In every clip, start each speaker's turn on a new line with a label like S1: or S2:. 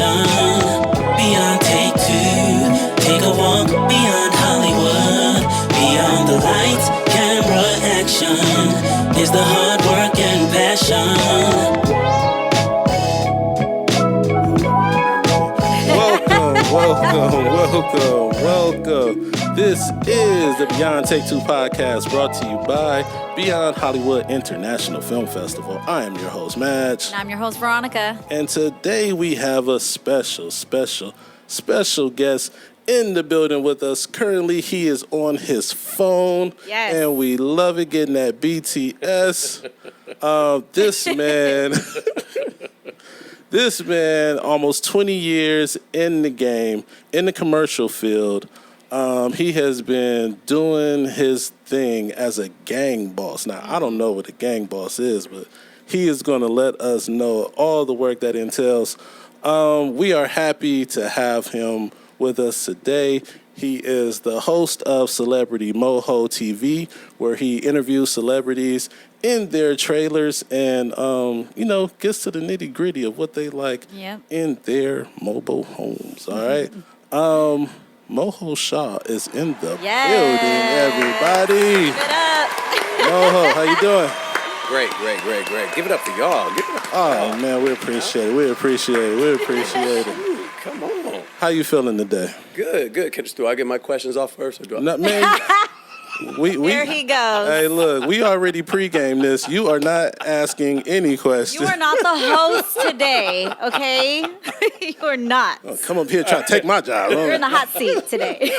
S1: passion. Beyond take two, take a walk beyond Hollywood. Beyond the lights, camera, action is the hard work and passion.
S2: Welcome. This is the Beyond Take Two podcast brought to you by Beyond Hollywood International Film Festival. I am your host, Madge.
S3: And I'm your host, Veronica.
S2: And today we have a special guest in the building with us. Currently, he is on his phone.
S3: Yes.
S2: And we love it getting that BTS. This man, almost 20 years in the game, in the commercial field. He has been doing his thing as a gang boss. Now, I don't know what a gang boss is, but he is going to let us know all the work that entails. We are happy to have him with us today. He is the host of CelebrityMohoTV, where he interviews celebrities in their trailers and, gets to the nitty gritty of what they like in their mobile homes. All right. Moho Sha is in the building, everybody.
S3: Give it up.
S2: Moho, how you doing?
S4: Great. Give it up for y'all. Give it up for y'all.
S2: Man, we appreciate it.
S4: Ooh, come on.
S2: How you feeling today?
S4: Good. Do I get my questions off first? Or do I?
S2: No, man.
S3: There he goes.
S2: Hey, look, we already pre-gamed this. You are not asking any questions.
S3: You are not the host today, okay? You are not.
S2: Oh, come up here trying to take my job.
S3: You're in the hot seat today.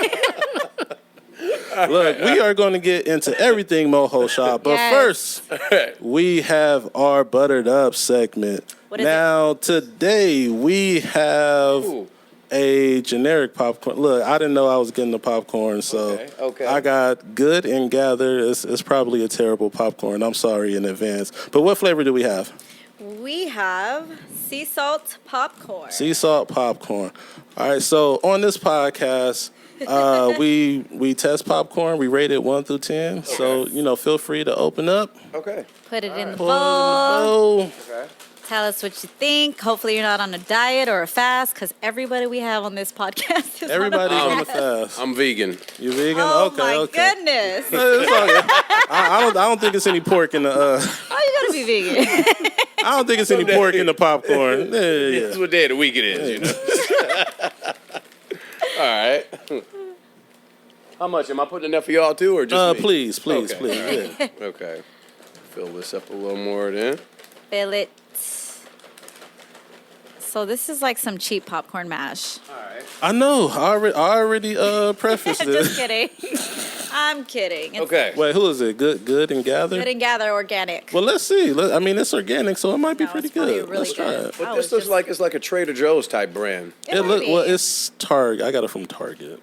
S2: Look, we are going to get into everything Moho Sha, but first, we have our Buttered Up segment.
S3: What is
S2: it? Today, we have a generic popcorn. Look, I didn't know I was getting the popcorn, so
S4: Okay.
S2: I got Good and Gather. It's probably a terrible popcorn. I'm sorry in advance. But what flavor do we have?
S3: We have sea salt popcorn.
S2: Sea salt popcorn. All right, so on this podcast, we test popcorn. We rate it 1 through 10. Okay. So, feel free to open up.
S4: Okay.
S3: Put it in the
S2: Pull
S3: bowl.
S2: it in the bowl.
S4: Okay.
S3: Tell us what you think. Hopefully you're not on a diet or a fast, because everybody we have on this podcast is
S2: Everybody's
S3: on
S2: on
S3: a
S2: the fast.
S4: I'm vegan.
S2: You vegan?
S3: Oh,
S2: okay,
S3: my
S2: okay.
S3: goodness.
S2: It's all good. I don't think it's any pork in the.
S3: Oh, you gotta be vegan.
S2: I don't think it's any pork in the popcorn. Yeah.
S4: It's what day of the week it is, All right. How much? Am I putting enough for y'all too, or just me?
S2: Please.
S4: Okay.
S2: Yeah.
S4: Okay. Fill this up a little more then.
S3: Fill it. So this is like some cheap popcorn mash.
S4: All right.
S2: I know. I already prefaced it.
S3: Just kidding. I'm kidding. It's
S4: Okay.
S2: Wait, who is it? Good and Gather?
S3: Good and Gather organic.
S2: Well, let's see. It's organic, so it might be
S3: No,
S2: pretty
S3: it's probably
S2: good.
S3: really
S2: Let's try
S3: good.
S2: it.
S4: But
S3: I
S4: this
S3: was
S4: looks
S3: just-
S4: like it's like a Trader Joe's type brand.
S2: It's Target. I got it from Target.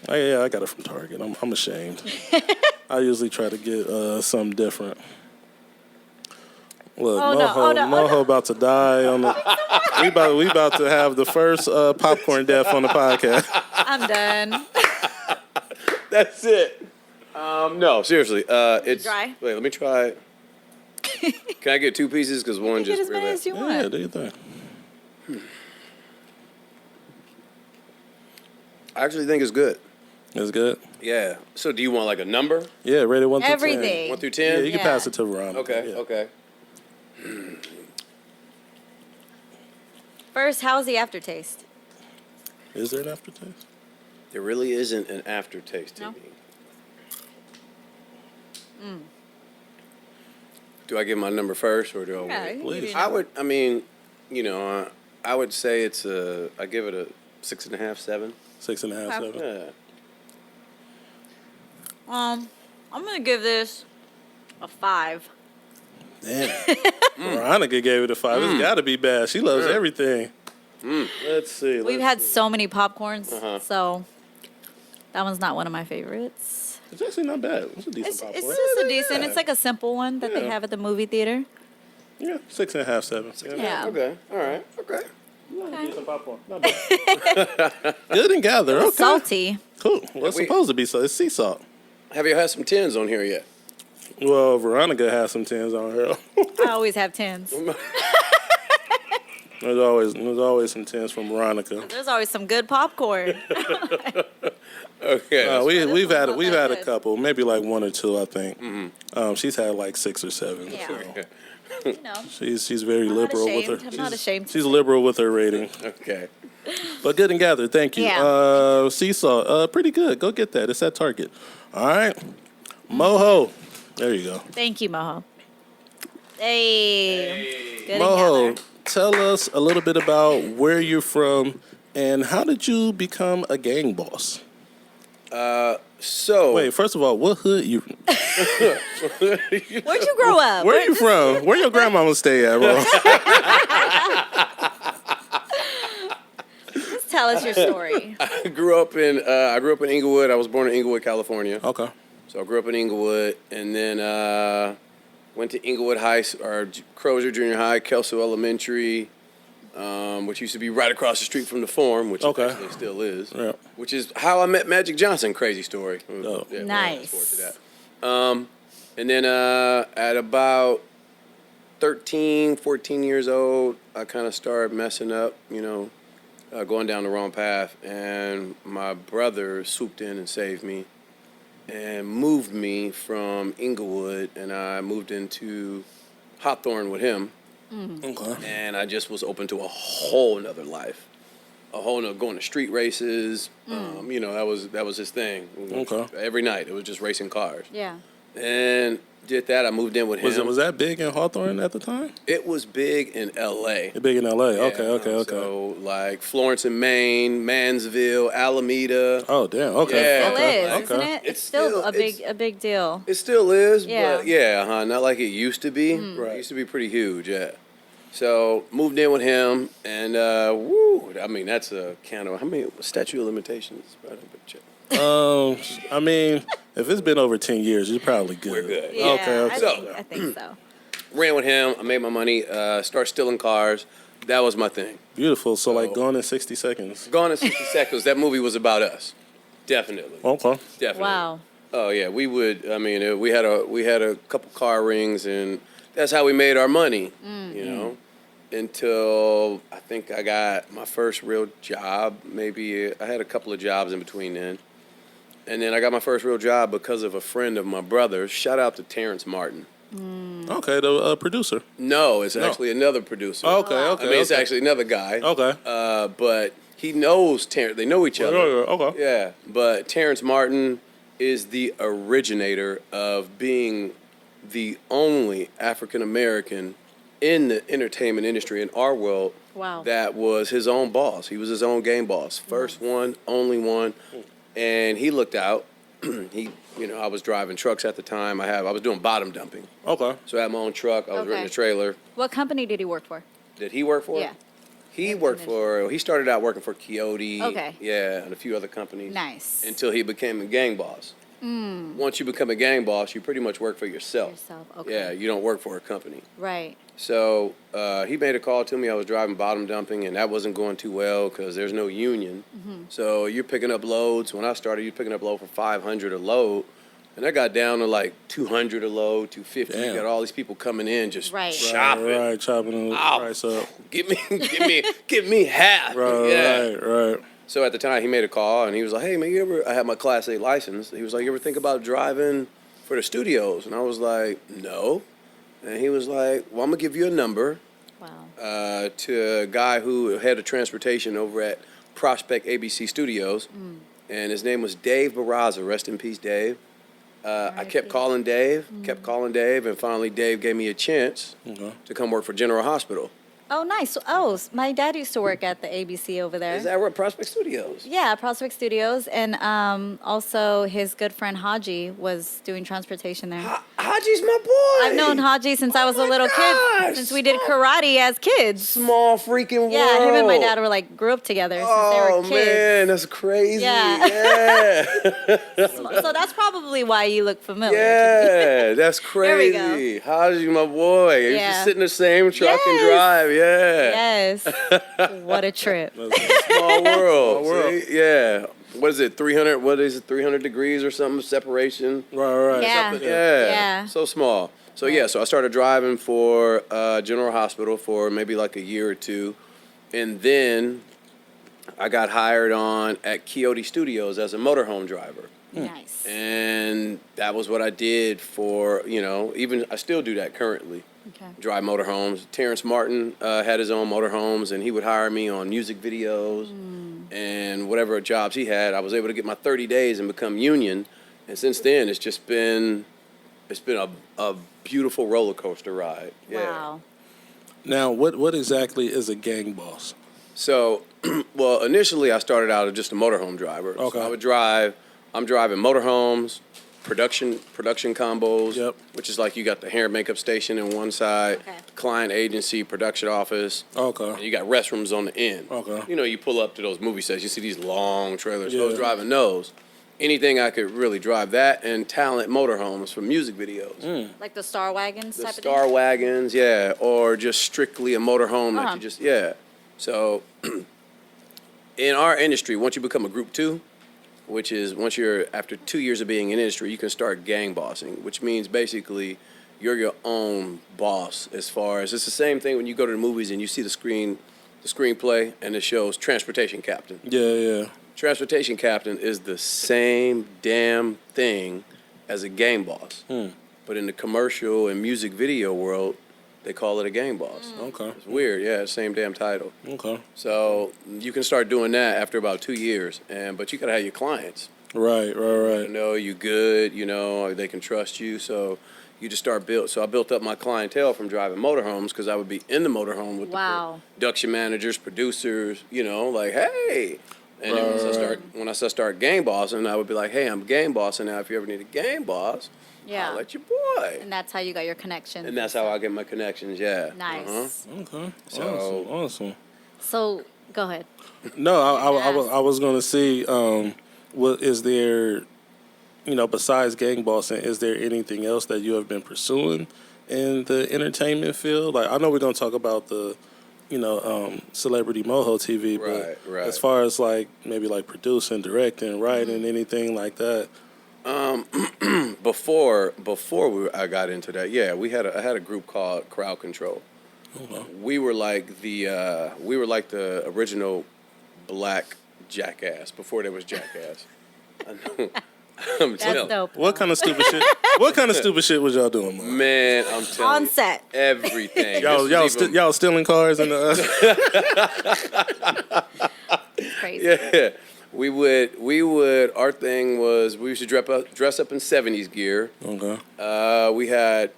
S2: Oh, yeah, I got it from Target. I'm ashamed. I usually try to get something different. Look, Moho about to die on the. We about to have the first popcorn death on the podcast.
S3: I'm done.
S4: That's it. No, seriously. It's
S3: Dry?
S4: Wait, let me try. Can I get 2 pieces? Because one
S3: Get
S4: just
S3: as many
S4: really.
S3: as you
S2: Yeah,
S3: want.
S2: do you think?
S4: I actually think it's good.
S2: It's good.
S4: Yeah. So do you want like a number?
S2: Yeah, rated 1 through 10.
S3: Everything.
S4: 1 through
S2: Yeah,
S4: 10?
S2: you can pass it to Veronica.
S4: Okay.
S2: Yeah.
S4: Okay.
S3: First, how's the aftertaste?
S2: Is there an aftertaste?
S4: There really isn't an aftertaste to
S3: No?
S4: me. Do I give my number first, or do I?
S3: Yeah,
S4: wait?
S3: you
S2: Please.
S3: can do
S4: I would. I mean, I would say it's a. I give it a 6.5, 7.
S2: 6.5, 7.
S4: Yeah.
S3: I'm gonna give this a 5.
S2: Damn. Veronica gave it a 5. It's got to be bad. She loves everything. Let's see.
S3: We've had so many popcorns,
S4: Uh-huh.
S3: so that one's not one of my favorites.
S2: It's actually not bad. It's a decent
S3: It's
S2: popcorn.
S3: just a decent. It's like a simple one that they
S2: Yeah.
S3: have at the movie theater.
S2: Yeah, 6.5, 7.
S3: Yeah.
S4: Okay. All right. Okay.
S2: Decent popcorn. Not bad. Good and Gather. Okay.
S3: Salty.
S2: Cool. Well, it's supposed to be so. It's sea salt.
S4: Have you had some 10s on here yet?
S2: Well, Veronica has some 10s on her.
S3: I always have 10s.
S2: There's always some tins from Veronica.
S3: There's always some good popcorn.
S4: Okay.
S2: We've had
S3: not
S2: we've
S3: that
S2: had a
S3: good.
S2: couple, maybe like one or two, I think. She's had like 6 or 7.
S3: Yeah.
S2: So
S3: You know,
S2: she's very
S3: I'm not
S2: liberal with her.
S3: ashamed. I'm not ashamed to
S2: She's
S3: say.
S2: liberal with her rating.
S4: Okay.
S2: But good and gathered, thank you.
S3: Yeah.
S2: Seesaw, pretty good. Go get that. It's at Target. All right. Moho. There you go.
S3: Thank you, Moho. Hey. Good and
S2: Moho,
S3: gathered.
S2: tell us a little bit about where you're from and how did you become a gang boss?
S4: So
S2: Wait, first of all, what hood you?
S3: Where'd you grow up?
S2: Where you from? Where your grandmama stay at, bro?
S3: Just tell us your story.
S4: I grew up in Inglewood. I was born in Inglewood, California.
S2: Okay.
S4: So I grew up in Inglewood, and then went to Inglewood Crozier Junior High, Kelso Elementary, which used to be right across the street from the Forum, which
S2: Okay.
S4: actually still is.
S2: Yeah.
S4: Which is how I met Magic Johnson. Crazy story.
S2: Oh.
S4: Yeah,
S3: Nice.
S4: Look forward to that. And then at about 13, 14 years old, I kind of started messing up, going down the wrong path. And my brother swooped in and saved me and moved me from Inglewood, and I moved into Hawthorne with him.
S2: Okay.
S4: And I just was open to a whole nother life. A whole nother, going to street races. That was his thing.
S2: Okay.
S4: Every night, it was just racing cars.
S3: Yeah.
S4: And did that. I moved in with him.
S2: Was that big in Hawthorne at the time?
S4: It was big in L.A.
S2: Big in L.A.
S4: Yeah,
S2: Okay.
S4: So like Florence and Maine, Mansville, Alameda.
S2: Oh damn. Okay.
S4: Yeah.
S3: Still
S2: okay.
S3: is,
S2: okay.
S3: isn't it?
S4: It's
S3: It's still
S4: still-
S3: a big deal.
S4: It still is,
S3: Yeah.
S4: but yeah, not like it used to be.
S2: Right.
S4: It used to be pretty huge, yeah. So moved in with him, and that's a kind of, how many statute of limitations?
S2: I mean, if it's been over 10 years, you're probably good.
S4: We're good.
S3: Yeah,
S2: Okay.
S3: I think so.
S4: Ran with him. I made my money. Start stealing cars. That was my thing.
S2: Beautiful. So like
S4: So-
S2: gone in 60 seconds.
S4: Gone in 60 seconds. That movie was about us. Definitely.
S2: Okay.
S4: Definitely.
S3: Wow.
S4: Oh yeah, we would. I mean, we had a couple car rings, and that's how we made our money. Until I think I got my first real job. Maybe I had a couple of jobs in between then, and then I got my first real job because of a friend of my brother's. Shout out to Terrence Martin.
S2: Okay. The producer.
S4: No, it's actually another producer.
S2: Okay.
S3: wow.
S2: Okay.
S4: I mean, it's
S2: okay.
S4: actually another guy.
S2: Okay.
S4: But he knows Terrence. They know each other.
S2: Okay.
S4: Yeah, but Terrence Martin is the originator of being the only African American in the entertainment industry in our world
S3: Wow.
S4: that was his own boss. He was his own game boss. First one, only one. And he looked out. I was driving trucks at the time. I was doing bottom dumping.
S2: Okay.
S4: So I had my own truck. I was
S3: Okay.
S4: renting a trailer.
S3: What company did he work for?
S4: Did he work for?
S3: Yeah.
S4: He started out working for Coyote.
S3: Okay.
S4: Yeah, and a few other companies.
S3: Nice.
S4: Until he became a gang boss. Once you become a gang boss, you pretty much work for yourself.
S3: Okay.
S4: Yeah, you don't work for a company.
S3: Right.
S4: So he made a call to me. I was driving bottom dumping, and that wasn't going too well because there's no union. So you're picking up loads. When I started, you're picking up load for $500 a load. And I got down to like $200 a load, $250.
S2: Damn.
S4: You got all these people coming in just
S3: Right.
S4: shopping.
S2: Right. Chopping the
S4: Ow.
S2: price up.
S4: Give me half. Yeah.
S2: Right.
S4: So at the time, he made a call, and he was like, hey, man, I had my Class A license. He was like, you ever think about driving for the studios? And I was like, no. And he was like, well, I'm going to give you a number
S3: Wow.
S4: to a guy who had a transportation over at Prospect ABC Studios. And his name was Dave Barraza. Rest in peace, Dave. I kept calling Dave, and finally Dave gave me a chance
S2: Okay.
S4: to come work for General Hospital.
S3: Oh, nice. Oh, my dad used to work at the ABC over there.
S4: Is that where Prospect Studios?
S3: Yeah, Prospect Studios, and also his good friend Haji was doing transportation there.
S4: Haji's my boy.
S3: I've known Haji since I was a
S4: my
S3: little
S4: gosh.
S3: kid, since we did karate as kids.
S4: Small freaking world.
S3: Yeah, him and my dad were grew up together since they were kids.
S4: Man, that's crazy.
S3: Yeah.
S4: Yeah.
S3: So that's probably why you look familiar.
S4: Yeah, that's
S3: There we
S4: crazy. Haji, my boy. You
S3: Yeah.
S4: just sit in the same truck and
S3: Yes.
S4: drive. Yeah.
S3: Yes. What a trip.
S4: Small world.
S2: Small world.
S4: See? Yeah. What is it? 300? What is it? 300 degrees or something? Separation.
S2: Right.
S3: Yeah.
S4: Yeah.
S3: Yeah.
S4: So small. So yeah. So I started driving for General Hospital for maybe like a year or two. And then I got hired on at Coyote Studios as a motorhome driver.
S3: Nice.
S4: And that was what I did for, even I still do that currently.
S3: Okay.
S4: Drive motorhomes. Terrence Martin had his own motorhomes, and he would hire me on music videos and whatever jobs he had. I was able to get my 30 days and become union. And since then, it's been a beautiful roller coaster ride. Yeah.
S3: Wow.
S2: Now, what exactly is a gang boss?
S4: So, well, initially I started out as just a motorhome driver.
S2: Okay.
S4: So I'm driving motorhomes, production combos,
S2: Yep.
S4: which is like you got the hair and makeup station on one side,
S3: Okay.
S4: client agency, production office, and
S2: Okay.
S4: you got restrooms on the end.
S2: Okay.
S4: You pull up to those movie sets, you see these long trailers.
S2: Yeah.
S4: So I was driving those. Anything I could really drive that, and talent motorhomes for music videos.
S3: Like the Star Wagons
S4: The
S3: type of
S4: Star
S3: thing?
S4: Wagons, yeah, or just strictly a motorhome that you just, yeah. So, in our industry, once you become a Group 2, which is after 2 years of being in industry, you can start gang bossing, which means basically you're your own boss as far as, it's the same thing when you go to the movies and you see the screenplay and it shows transportation captain.
S2: Yeah.
S4: Transportation captain is the same damn thing as a gang boss. But in the commercial and music video world, they call it a gang boss.
S2: Okay.
S4: It's weird, yeah, same damn title.
S2: Okay.
S4: So you can start doing that after about 2 years, but you gotta have your clients.
S2: Right.
S4: You good, they can trust you, so you just start build. So I built up my clientele from driving motorhomes because I would be in the motorhome with
S3: Wow.
S4: the production managers, producers, like, hey. And then once I start gang bossing, I would be like, hey, I'm gang bossing now. If you ever need a gang boss,
S3: Yeah.
S4: I'll let your boy.
S3: And that's how you got your connection.
S4: And that's how I get my connections, yeah.
S3: Nice.
S2: Okay.
S4: So-
S2: Awesome.
S3: So, go ahead.
S2: No, I was going to see, what is there, besides gang bossing, is there anything else that you have been pursuing in the entertainment field? Like, I know we're going to talk about the, Celebrity Moho TV, but
S4: Right.
S2: as far as maybe producing, directing, writing, anything like that.
S4: Before I got into that, yeah, I had a group called Crowd Control.
S2: Okay.
S4: We were like the original black Jackass before there was Jackass. I know.
S3: That's dope.
S2: What kind of stupid shit? What kind of stupid shit was y'all doing, man?
S4: Man, I'm telling
S3: On
S4: you,
S3: set.
S4: everything.
S2: Y'all stealing cars and
S3: Crazy.
S4: Yeah, we would. Our thing was we used to dress up in '70s gear.
S2: Okay.
S4: We had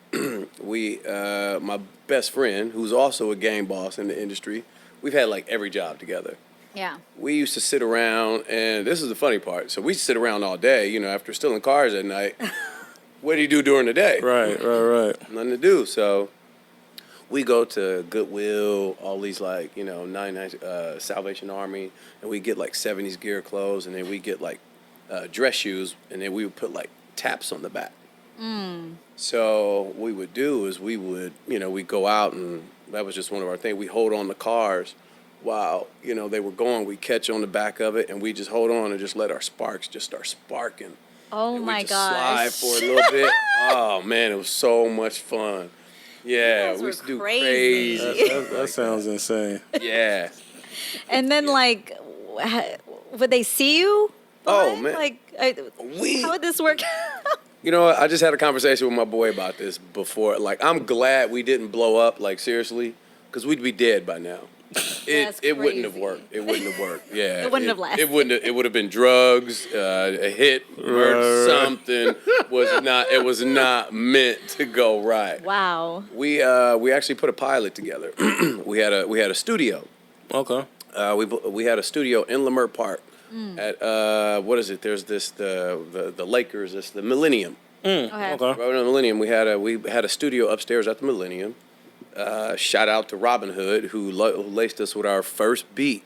S4: my best friend who's also a gang boss in the industry. We've had every job together.
S3: Yeah.
S4: We used to sit around, and this is the funny part. So we used to sit around all day, after stealing cars at night. What do you do during the day?
S2: Right.
S4: Nothing to do. So we go to Goodwill, all these 99 Salvation Army, and we get 70s gear clothes, and then we get dress shoes, and then we would put taps on the back. So what we would do is we would, we'd go out, and that was just one of our things. We hold on the cars while, they were going. We catch on the back of it, and we just hold on and just let our sparks just start sparking.
S3: Oh
S4: And
S3: my
S4: we just
S3: gosh.
S4: slide for a little bit. Oh man, it was so much fun. Yeah,
S3: guys
S4: we
S3: were
S4: used to do
S3: crazy.
S4: crazy.
S2: That sounds insane.
S4: Yeah.
S3: And then, would they see you?
S4: Oh,
S3: Boy?
S4: man.
S3: How would this work?
S4: You know what? I just had a conversation with my boy about this before. I'm glad we didn't blow up, seriously, because we'd be dead by now.
S3: That's
S4: It wouldn't have
S3: crazy.
S4: worked. It wouldn't have worked. Yeah.
S3: It wouldn't have lasted.
S4: It would have been drugs, a hit, murder, something. It was not meant to go right.
S3: Wow.
S4: We actually put a pilot together. we had a studio.
S2: Okay.
S4: We had a studio in Leimert Park at what is it? There's the Lakers. It's the Millennium.
S3: Okay.
S2: Okay.
S4: Right on the Millennium. We had a studio upstairs at the Millennium. Shout out to Robin Hood who laced us with our first beat,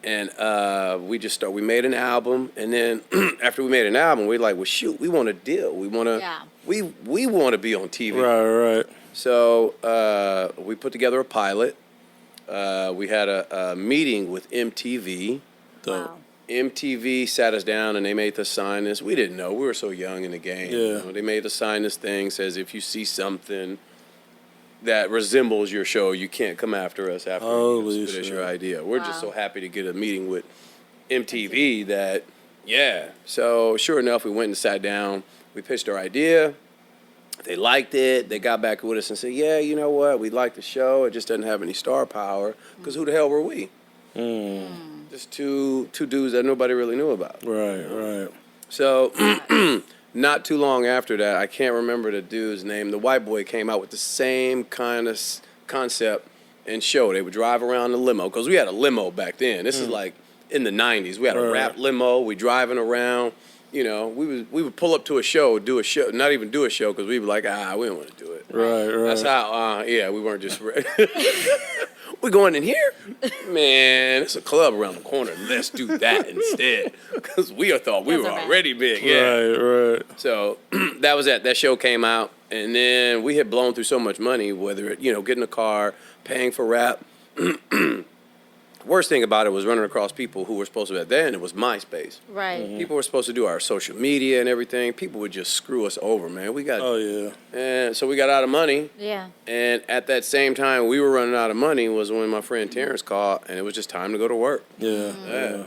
S4: and we made an album, and then after we made an album, we well shoot, we want a deal. We want to we want to be on TV.
S2: Right.
S4: So we put together a pilot. We had a meeting with MTV.
S3: Wow.
S4: MTV sat us down and they made us sign this. We didn't know. We were so young in the game.
S2: Yeah.
S4: They made us sign this thing, says if you see something, that resembles your show, you can't come after us after
S2: Holy
S4: it's
S2: shit.
S4: your idea. We're just so happy to get a meeting with MTV that, yeah. So sure enough, we went and sat down. We pitched our idea. They liked it. They got back with us and said, yeah, you know what? We like the show. It just doesn't have any star power. Because who the hell were we? Just two dudes that nobody really knew about.
S2: Right.
S4: So not too long after that, I can't remember the dude's name. The white boy came out with the same kind of concept and show. They would drive around the limo. Because we had a limo back then. This is like in the 90s. We had a rap limo. We driving around. You know, we would pull up to a show, do a show, not even do a show because we were like, we don't want to do it.
S2: Right.
S4: That's how, we weren't just ready. We going in here? Man, it's a club around the corner. Let's do that instead. Because we thought we were already big. Yeah.
S2: Right.
S4: So that was that. That show came out, and then we had blown through so much money, whether it, getting a car, paying for rap. Worst thing about it was running across people who were supposed to, then it was MySpace.
S3: Right.
S4: People were supposed to do our social media and everything. People would just screw us over, man. And so we got out of money.
S3: Yeah.
S4: And at that same time we were running out of money was when my friend Terrence called, and it was just time to go to work.
S2: Yeah.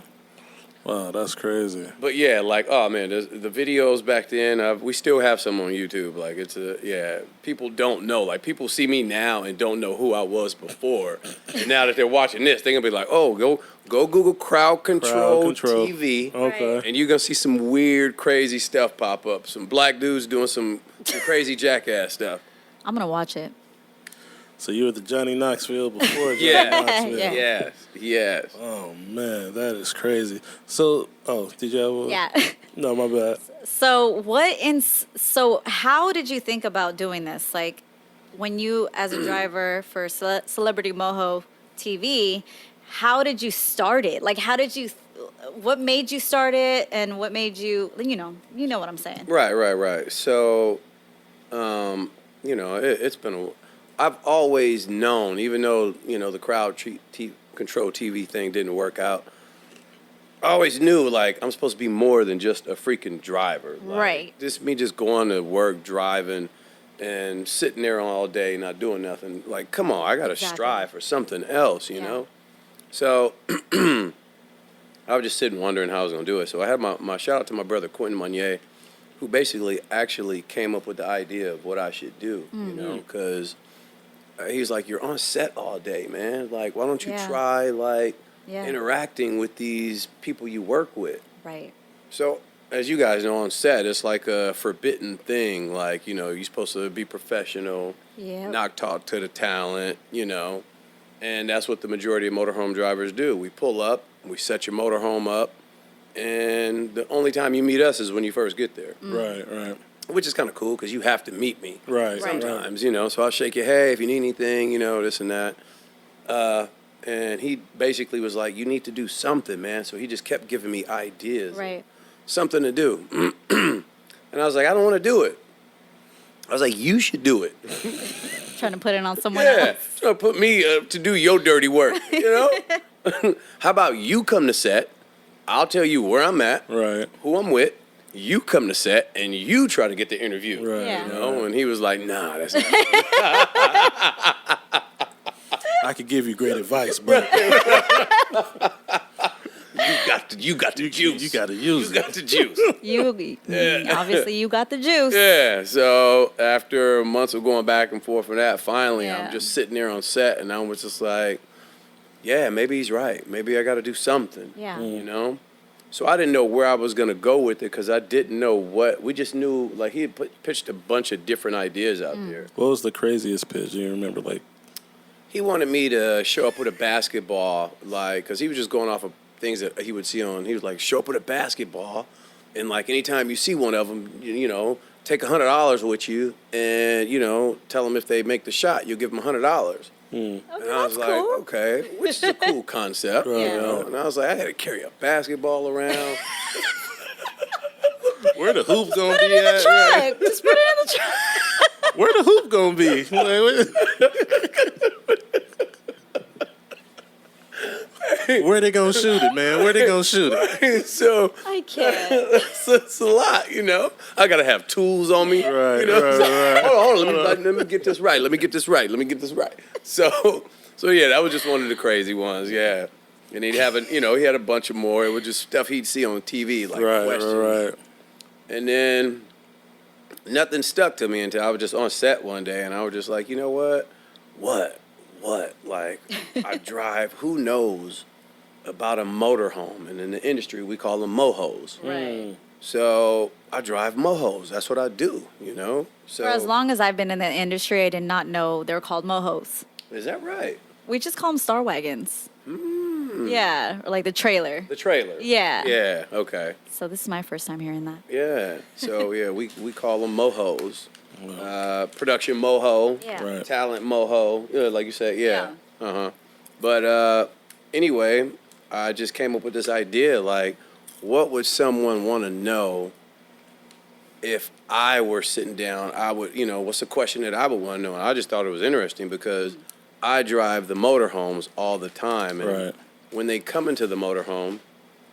S2: Wow, that's crazy.
S4: But yeah, like, oh man, the videos back then, we still have some on YouTube. Like, people don't know. Like, people see me now and don't know who I was before. And now that they're watching this, they're gonna be like, oh, go Google Crowd Control TV.
S2: Okay.
S4: And you're gonna see some weird, crazy stuff pop up. Some black dudes doing some crazy jackass stuff.
S3: I'm gonna watch it.
S2: So you were the Johnny Knoxville before Johnny Knoxville.
S4: Yes.
S2: Oh, man, that is crazy. So, did you have one?
S3: Yeah.
S2: No, my bad.
S3: So how did you think about doing this? Like, when you, as a driver for Celebrity Moho TV, how did you start it? Like, what made you start it, and what made you, you know what I'm saying?
S4: Right. So, it's been I've always known, even though, the crowd control TV thing didn't work out, I always knew, like, I'm supposed to be more than just a freaking driver. Like,
S3: right.
S4: Just going to work, driving, and sitting there all day not doing nothing. Like, come on, I got to strive for something else, you know? So I was just sitting wondering how I was going to do it. So I had my shout out to my brother, Quentin Monnier, who basically actually came up with the idea of what I should do, because he was like, you're on set all day, man. Like, why don't you try, like, interacting with these people you work with?
S3: Right.
S4: So, as you guys know, on set, it's like a forbidden thing. Like, you're supposed to be professional, not talk to the talent, And that's what the majority of motorhome drivers do. We pull up, we set your motorhome up, and the only time you meet us is when you first get there.
S2: Right.
S4: Which is kind of cool because you have to meet me.
S2: Right.
S4: Sometimes, So I'll shake your, hey, if you need anything, this and that. And he basically was like, you need to do something, man. So he just kept giving me ideas.
S3: Right.
S4: Something to do. And I was like, I don't want to do it. I was like, you should do it.
S3: Trying to put it on someone else.
S4: Trying to put me to do your dirty work, How about you come to set? I'll tell you where I'm at, who I'm with. You come to set and you try to get the interview, And he was like, "Nah, that's not."
S2: I could give you great advice, but
S4: you got the juice.
S2: You got to use it.
S4: You got the juice.
S3: Obviously, you got the juice.
S4: Yeah. So after months of going back and forth for that, finally, I'm just sitting there on set, and I was just like, "Yeah, maybe he's right. Maybe I got to do something."
S3: Yeah.
S4: So I didn't know where I was going to go with it because I didn't know what. We just knew, like, he had pitched a bunch of different ideas out there.
S2: What was the craziest pitch? Do you remember, like?
S4: He wanted me to show up with a basketball, like, because he was just going off of things that he would see on. He was like, show up with a basketball, and, like, anytime you see one of them, take $100 with you and, tell them if they make the shot, you'll give them $100.
S3: Okay,
S4: and I was like,
S3: cool.
S4: okay, which is a cool concept, And I was like, I had to carry a basketball around.
S2: Where the hoop gonna
S3: Put
S2: be
S3: it in
S2: at?
S3: the truck. Just put it in the truck.
S2: Where the hoop gonna be? Where they gonna shoot it, man? Where they gonna shoot it?
S4: So
S3: I can't.
S4: it's a lot, you know. I gotta have tools on me,
S2: Right,
S4: you know.
S2: right.
S4: Hold on, let me get this right. Let me get this right. Let me get this right. So yeah, that was just one of the crazy ones, yeah. And he'd have he had a bunch of more. It was just stuff he'd see on TV, like questions.
S2: Right.
S4: And then nothing stuck to me until I was just on set one day, and I was just like, you know what? Like, I drive. Who knows about a motorhome? And in the industry, we call them mohos.
S3: Right.
S4: So I drive mohos. That's what I do, you know. So
S3: For as long as I've been in the industry, I did not know they were called mohos.
S4: is that right?
S3: We just call them Star Wagons. Yeah, or like the trailer.
S4: The trailer.
S3: Yeah.
S4: Yeah. Okay.
S3: So this is my first time hearing that.
S4: Yeah. So yeah, we call them mohos. Production moho.
S3: Yeah.
S2: Right.
S4: Talent moho. Yeah, like you said. Yeah.
S3: Yeah.
S4: But anyway, I just came up with this idea. Like, what would someone want to know if I were sitting down? I would, what's the question that I would want to know? And I just thought it was interesting because I drive the motorhomes all the time. And
S2: Right.
S4: when they come into the motorhome,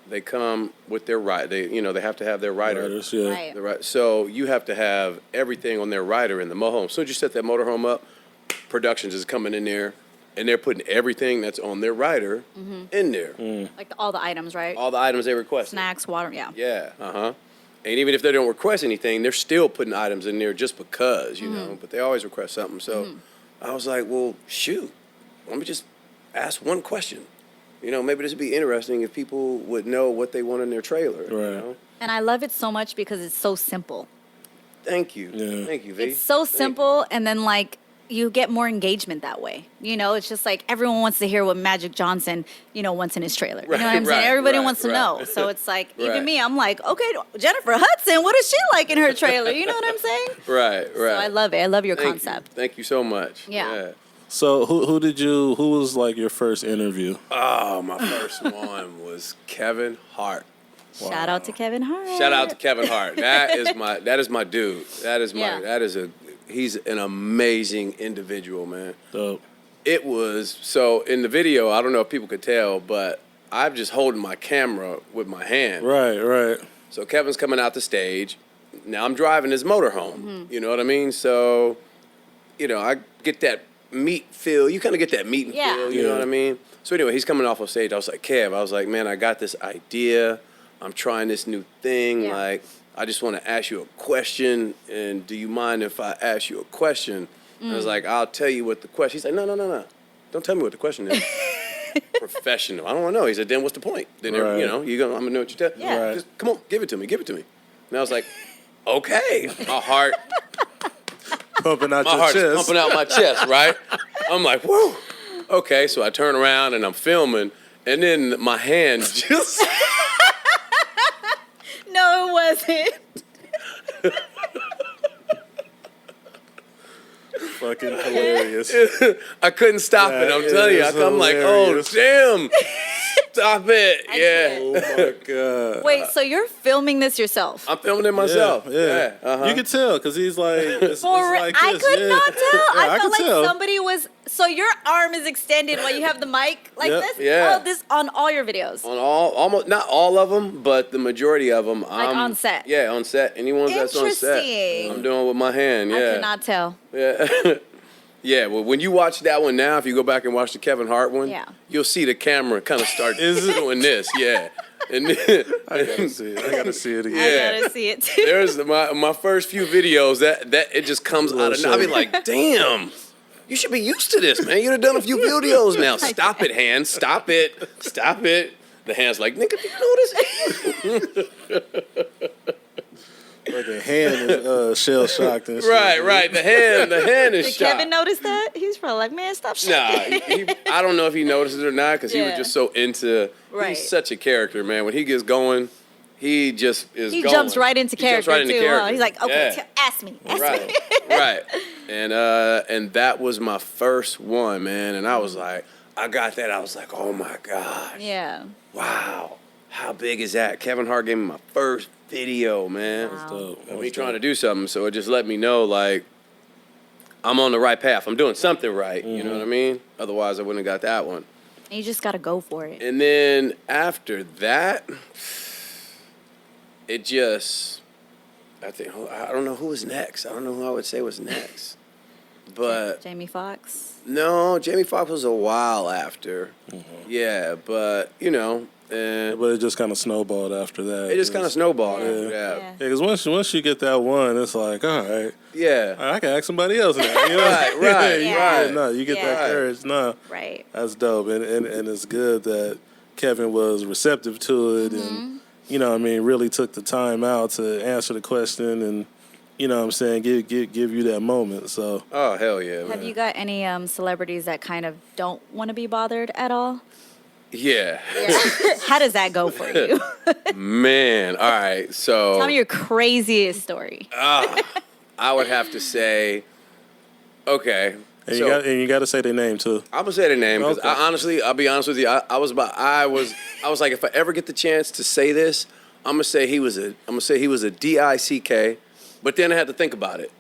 S4: they come with their ride. They have to have their rider.
S2: Riders, yeah.
S3: Right.
S4: The right. So you have to have everything on their rider in the motorhome. As soon as you set that motorhome up, Productions is coming in there, and they're putting everything that's on their rider in there.
S3: Like all the items, right?
S4: All the items they request.
S3: Snacks, water, yeah.
S4: Yeah. And even if they don't request anything, they're still putting items in there just because, you know. But they always request something. So I was like, well, shoot, let me just ask one question. Maybe this would be interesting if people would know what they want in their trailer.
S2: Right.
S4: You know?
S3: And I love it so much because it's so simple.
S4: Thank you.
S2: Yeah.
S4: Thank you, V.
S3: It's so simple, and then like you get more engagement that way. It's just like everyone wants to hear what Magic Johnson, wants in his trailer. You know what I'm saying? Everybody wants to know. So it's like
S4: Right.
S3: even me, I'm like, okay, Jennifer Hudson, what is she like in her trailer? You know what I'm saying?
S4: Right.
S3: So I love it. I love your
S4: Thank
S3: concept.
S4: You. Thank you so much.
S3: Yeah.
S2: So who was like your first interview?
S4: Oh, my first one was Kevin Hart.
S3: Shout out to Kevin Hart.
S4: Shout out to Kevin Hart. That is my dude.
S3: Yeah.
S4: He's an amazing individual, man.
S2: Dope.
S4: It was, so in the video, I don't know if people could tell, but I'm just holding my camera with my hand.
S2: Right.
S4: So Kevin's coming out the stage. Now I'm driving his motorhome. You know what I mean? So, I get that meat feel. You kind of get that meat and
S3: Yeah.
S4: feel, you know what I mean? So anyway, he's coming off of stage. I was like, Kev, man, I got this idea. I'm trying this new thing.
S3: Yeah.
S4: Like, I just want to ask you a question. And do you mind if I ask you a question? I was like, I'll tell you what the question. He's like, no. Don't tell me what the question is. Professional. I don't want to know. He said, then what's the point? Then,
S2: Right.
S4: I'm going to know what you tell.
S3: Yeah.
S2: Right.
S4: Just, come on, give it to me. And I was like, okay. My heart
S2: Pumping out
S4: my
S2: your
S4: heart's
S2: chest.
S4: pumping out my chest, right? I'm like, whoa. Okay, so I turn around and I'm filming, and then my hand just...
S3: No, it wasn't.
S2: Fucking hilarious.
S4: I couldn't stop it, I'm
S2: That
S4: telling you.
S2: is
S4: I'm like, oh,
S2: hilarious.
S4: damn. Stop it. Yeah.
S2: Oh my god.
S3: Wait, so you're filming this yourself?
S4: I'm filming it myself.
S2: Yeah.
S4: Uh-huh.
S2: You could tell because he's like, it's
S3: For
S2: like
S3: I
S2: this.
S3: could
S2: yeah.
S3: not tell.
S2: Yeah,
S3: I felt
S2: could
S3: like
S2: tell.
S3: somebody was. So your arm is extended while you have the mic like
S2: Yep.
S3: this.
S4: Yeah.
S3: Oh, this on all your videos.
S4: On almost, not all of them, but the majority of them.
S3: Like on set?
S4: Yeah, on set. Anyone that's on set.
S3: Interesting.
S4: I'm doing with my hand, yeah.
S3: I could not tell.
S4: Yeah. Yeah, well, when you watch that one now, if you go back and watch the Kevin Hart one,
S3: Yeah.
S4: you'll see the camera kind of start
S2: Is it?
S4: doing this, yeah. And then,
S2: I gotta see it. I gotta see it again.
S4: Yeah.
S3: I gotta see it too.
S4: there's my first few videos that it just comes out of. I be like, damn, you should be used to this, man. You'd have done a few videos now. Stop it, hand. Stop it. The hand's like, nigga, do you know this?
S2: Like a hand is shell shocked and shit.
S4: Right. The hand is
S3: Did
S4: shocked.
S3: Kevin notice that? He's probably like, man, stop
S4: Nah,
S3: shaking.
S4: I don't know if he noticed it or not because he was
S3: Yeah.
S4: just so into.
S3: Right.
S4: He's such a character, man. When he gets going, he just is.
S3: He
S4: going.
S3: jumps right into
S4: He jumps
S3: character
S4: right into
S3: too.
S4: character.
S3: Huh? He's like, okay,
S4: Yeah.
S3: ask me.
S4: Right. And that was my first one, man. And I was like, I got that. I was like, oh my gosh.
S3: Yeah.
S4: Wow. How big is that? Kevin Hart gave me my first video, man.
S3: Wow.
S2: Dope.
S4: Of me trying to do something, so it just let me know, like, I'm on the right path. I'm doing something right. You know what I mean? Otherwise, I wouldn't have got that one.
S3: You just got to go for it.
S4: And then after that, it just, I don't know who was next. I don't know who I would say was next. But
S3: Jamie Foxx.
S4: no, Jamie Foxx was a while after. Yeah, but
S2: But it just kind of snowballed after that.
S4: it just kind of snowballed.
S3: Yeah.
S4: Yeah.
S2: Because once you get that one, it's like, all right,
S4: Yeah.
S2: I can ask somebody else now. You know?
S4: Right,
S3: Yeah.
S2: No, you get that
S3: Yeah.
S2: courage. No,
S3: Right.
S2: that's dope, and it's good that Kevin was receptive to it, and really took the time out to answer the question, and give you that moment. So
S4: Oh, hell yeah, man.
S3: Have you got any celebrities that kind of don't want to be bothered at all?
S4: Yeah.
S3: How does that go for you?
S4: Man. All right. So
S3: Tell me your craziest story.
S4: I would have to say, okay.
S2: and
S4: so
S2: you got to say their name too.
S4: I'm gonna say the name because
S2: Okay.
S4: I'll be honest with you. I was like, if I ever get the chance to say this, I'm gonna say he was a DICK, but then I had to think about it.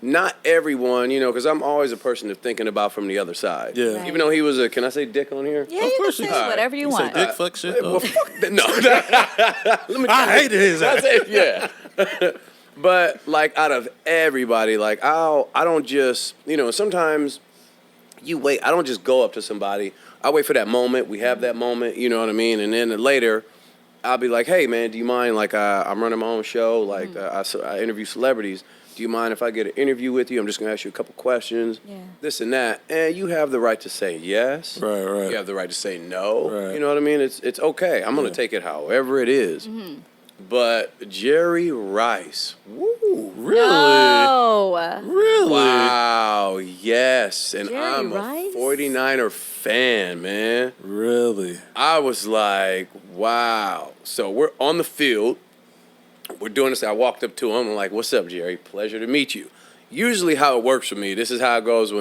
S4: Not everyone, because I'm always a person of thinking about from the other side.
S2: Yeah.
S3: Right.
S4: Even though he was can I say dick on here?
S3: Yeah, you can
S2: course you
S3: say
S2: can.
S3: whatever you
S2: You say
S3: want.
S2: dick fuck shit.
S4: Well, fuck that. No. Let me
S2: I hated his ass.
S4: yeah. But like out of everybody, like I don't just, sometimes you wait. I don't just go up to somebody. I wait for that moment. We have that moment, you know what I mean? And then later I'll be like, hey man, do you mind, like I'm running my own show, like I interview celebrities. Do you mind if I get an interview with you? I'm just going to ask you a couple questions, this and that. And you have the right to say yes.
S2: Right.
S4: You have the right to say no.
S2: Right.
S4: You know what I mean? It's okay. I'm going to take it however it is. But Jerry Rice, woo,
S2: Really?
S3: Oh.
S2: Really?
S4: wow, yes. And
S3: Jerry
S4: I'm
S3: Rice?
S4: a 49er fan, man.
S2: Really?
S4: I was like, wow. So we're on the field. We're doing this. I walked up to him. I'm like, what's up, Jerry? Pleasure to meet you. Usually how it works for me, this is how it goes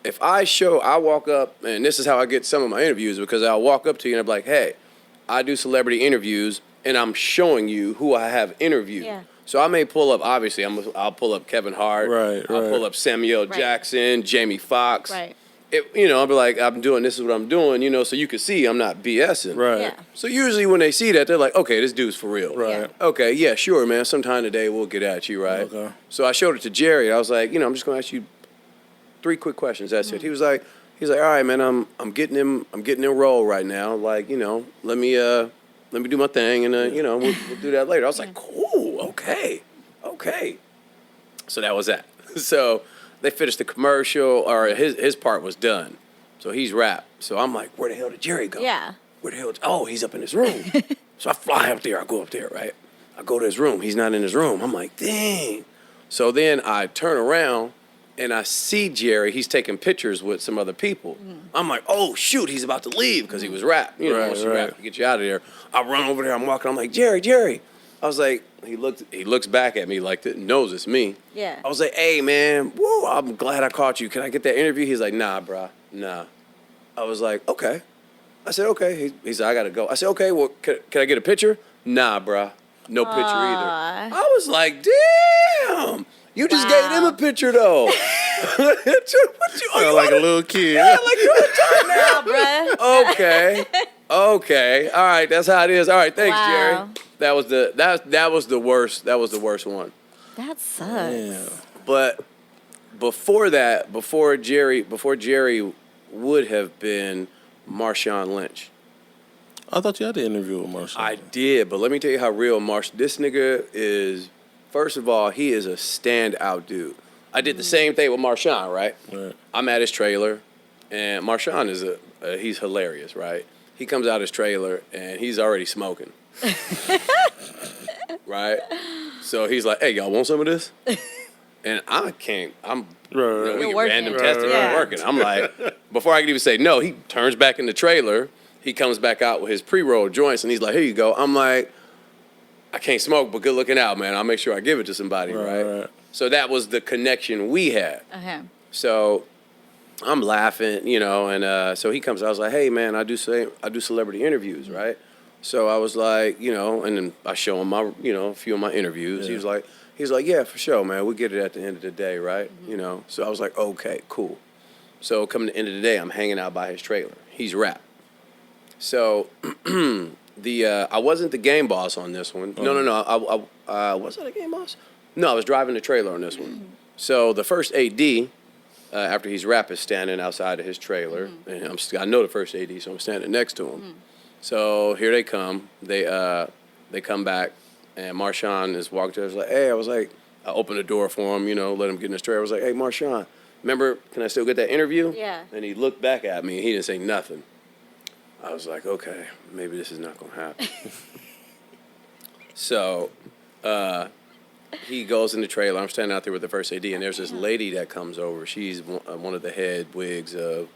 S4: if I walk up, and this is how I get some of my interviews, because I'll walk up to you and I'll be like, hey, I do celebrity interviews, and I'm showing you who I have interviewed.
S3: Yeah.
S4: So I may pull up, obviously, I'll pull up Kevin Hart.
S2: Right.
S4: I'll pull up Samuel
S3: Right.
S4: Jackson, Jamie Foxx.
S3: Right.
S4: I'll be like, this is what I'm doing, so you can see I'm not BSing.
S2: Right.
S3: Yeah.
S4: So usually when they see that, they're like, okay, this dude's for real.
S2: Right.
S4: Okay, yeah, sure, man. Sometime today we'll get at you, right?
S2: Okay.
S4: So I showed it to Jerry. I was like, I'm just gonna ask you 3 quick questions. That's it. He was like, all right, man. I'm getting in role right now. Like, let me do my thing, and we'll do that later. I was like, cool, okay. So that was that. So they finished the commercial, or his part was done. So he's wrapped. So I'm like, where the hell did Jerry go?
S3: Yeah.
S4: Where the hell? Oh, he's up in his room. So I fly up there. I go up there, right? I go to his room. He's not in his room. I'm like, dang. So then I turn around and I see Jerry. He's taking pictures with some other people. I'm like, oh, shoot, he's about to leave because he was wrapped. Once you wrap, get you out of there. I run over there. I'm walking. I'm like, Jerry. I was like, he looks back at me like knows it's me.
S3: Yeah.
S4: I was like, hey, man, woo, I'm glad I caught you. Can I get that interview? He's like, nah, bruh, nah. I was like, okay. I said, okay. He said, I got to go. I said, okay, well, can I get a picture? Nah, bruh, no picture either. I was like, damn. You just gave him a picture, though. What you
S2: Like a little kid.
S4: Yeah, like you a
S3: Nah, bruh.
S4: Okay. All right, that's how it is. All right, thanks,
S3: Wow.
S4: Jerry. That was the worst. That was the worst one.
S3: That sucks.
S2: Yeah.
S4: But before that, before Jerry would have been Marshawn Lynch.
S2: I thought you had the interview with Marshawn.
S4: I did, but let me tell you how real this nigga is. First of all, he is a standout dude. I did the same thing with Marshawn, right?
S2: Right.
S4: I'm at his trailer, and Marshawn is he's hilarious, right? He comes out his trailer, and he's already smoking. Right? So he's like, hey, y'all want some of this? And I can't. We
S3: You're
S4: get
S3: working.
S4: random
S3: Right,
S4: testing.
S3: right.
S4: I'm working. I'm like, before I can even say no, he turns back in the trailer. He comes back out with his pre-roll joints, and he's like, here you go. I'm like, I can't smoke, but good looking out, man. I'll make sure I give it to somebody, right? So that was the connection we had.
S3: Okay.
S4: So I'm laughing, and so he comes. I was like, hey, man, I do celebrity interviews, right? So I was like, and then I show him my, a few of my interviews.
S2: Yeah.
S4: He's like, yeah, for sure, man. We'll get it at the end of the day, right? So I was like, okay, cool. So coming to the end of the day, I'm hanging out by his trailer. He's rap. So I wasn't the game boss on this one. No. I was I the game boss? No, I was driving the trailer on this one. So the first AD, after he's rap, is standing outside of his trailer, and I know the first AD, so I'm standing next to him. So here they come. They come back, and Marshawn is walking to us like, hey, I opened the door for him, let him get in his trailer. I was like, hey, Marshawn, remember, can I still get that interview?
S3: Yeah.
S4: And he looked back at me, and he didn't say nothing. I was like, okay, maybe this is not going to happen. So he goes in the trailer. I'm standing out there with the first AD, and there's this lady that comes over. She's one of the head wigs of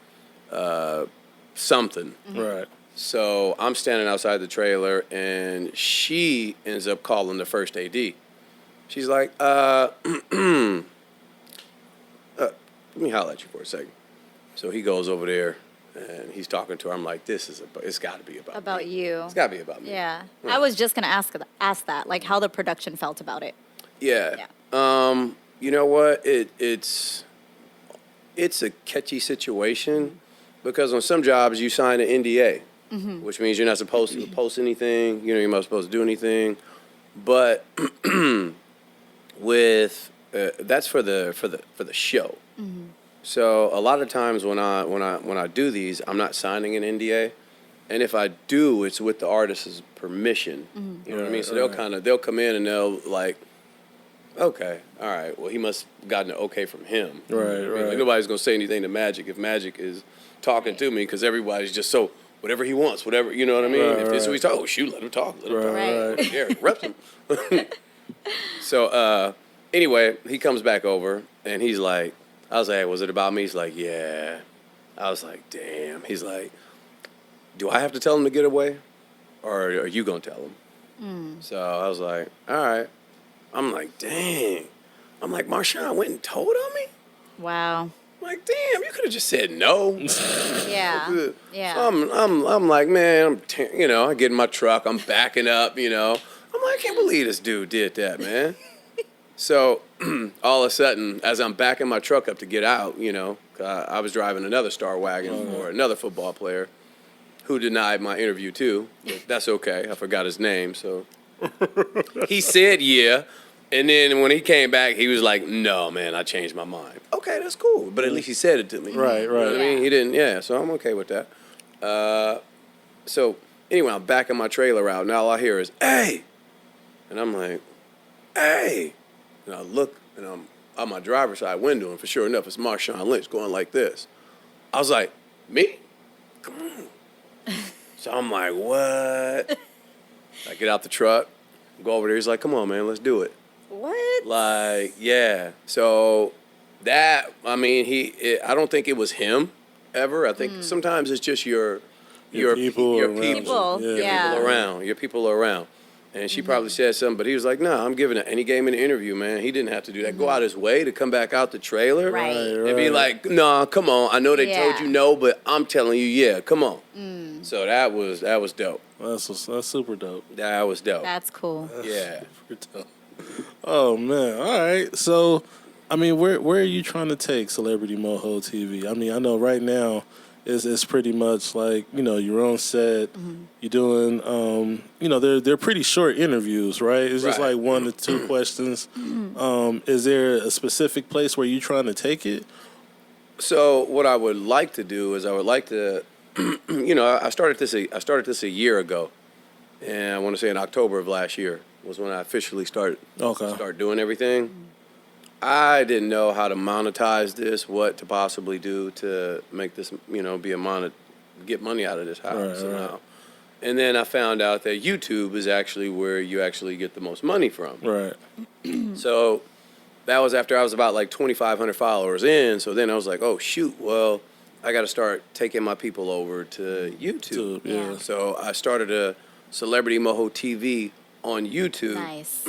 S4: something.
S2: Right.
S4: So I'm standing outside the trailer, and she ends up calling the first AD. She's like, let me holler at you for a second. So he goes over there, and he's talking to her. I'm like, it's got to be about me.
S3: you.
S4: It's got to be about me.
S3: Yeah. I was just going to ask that, like how the production felt about it.
S4: Yeah. You know what? It's a catchy situation because on some jobs you sign an NDA, which means you're not supposed to post anything. You're not supposed to do anything. But with that's for the show. So a lot of times when I do these, I'm not signing an NDA, and if I do, it's with the artist's permission. You know what I mean? So they'll come in and they'll like, okay, all right. Well, he must have gotten an okay from him.
S2: Right.
S4: Like, nobody's gonna say anything to Magic if Magic is talking to me because everybody's just so whatever he wants, whatever, you know what I mean? If this is what he's talking, oh shoot, let him talk.
S3: Right.
S4: Yeah, reps him. So anyway, he comes back over and he's like, I was like, hey, was it about me? He's like, yeah. I was like, damn. He's like, do I have to tell him to get away? Or are you going to tell him? So I was like, all right. I'm like, dang. I'm like, Marshawn went and told on me?
S3: Wow.
S4: I'm like, damn, you could have just said no.
S3: Yeah. Yeah.
S4: So I'm like, man, I get in my truck. I'm backing up, I'm like, I can't believe this dude did that, man. So all of a sudden, as I'm backing my truck up to get out, I was driving another Star Wagon for another football player who denied my interview too. But that's okay. I forgot his name. So he said yeah. And then when he came back, he was like, no, man, I changed my mind. Okay, that's cool. But at least he said it to me.
S2: Right.
S4: You know what I mean? He didn't, so I'm okay with that. So anyway, I'm backing my trailer out. Now all I hear is, hey. And I'm like, hey. And I look, and I'm on my driver's side window, and for sure enough, it's Marshawn Lynch going like this. I was like, me? Come on. So I'm like, what? I get out the truck, go over there. He's like, come on, man, let's do it.
S3: What?
S4: Like, yeah. So that, I mean, I don't think it was him ever. I think sometimes it's just your people around. And she probably said something, but he was like, no, I'm giving it. And he gave me an interview, man. He didn't have to do that. Go out his way to come back out the trailer.
S3: Right.
S4: And be like, no, come on. I know they told you no, but I'm telling you, yeah, come on. So that was dope.
S2: That's super dope.
S4: That was dope.
S3: That's cool.
S4: Yeah.
S2: Super dope. Oh man! All right. So, I mean, where are you trying to take Celebrity Moho TV? I mean, I know right now it's pretty much like your own set. You're doing they're pretty short interviews, right? It's just like 1 to 2 questions. Is there a specific place where you're trying to take it?
S4: So what I would like to do is I would like to, I started this a year ago, and I want to say in October of last year was when I officially start doing everything. I didn't know how to monetize this, what to possibly do to make this, get money out of this house somehow. And then I found out that YouTube is actually where you actually get the most money from.
S2: Right.
S4: So that was after I was about like 2,500 followers in. So then I was like, oh, shoot, well, I got to start taking my people over to YouTube.
S2: Yeah.
S4: So I started a CelebrityMohoTV on YouTube.
S3: Nice.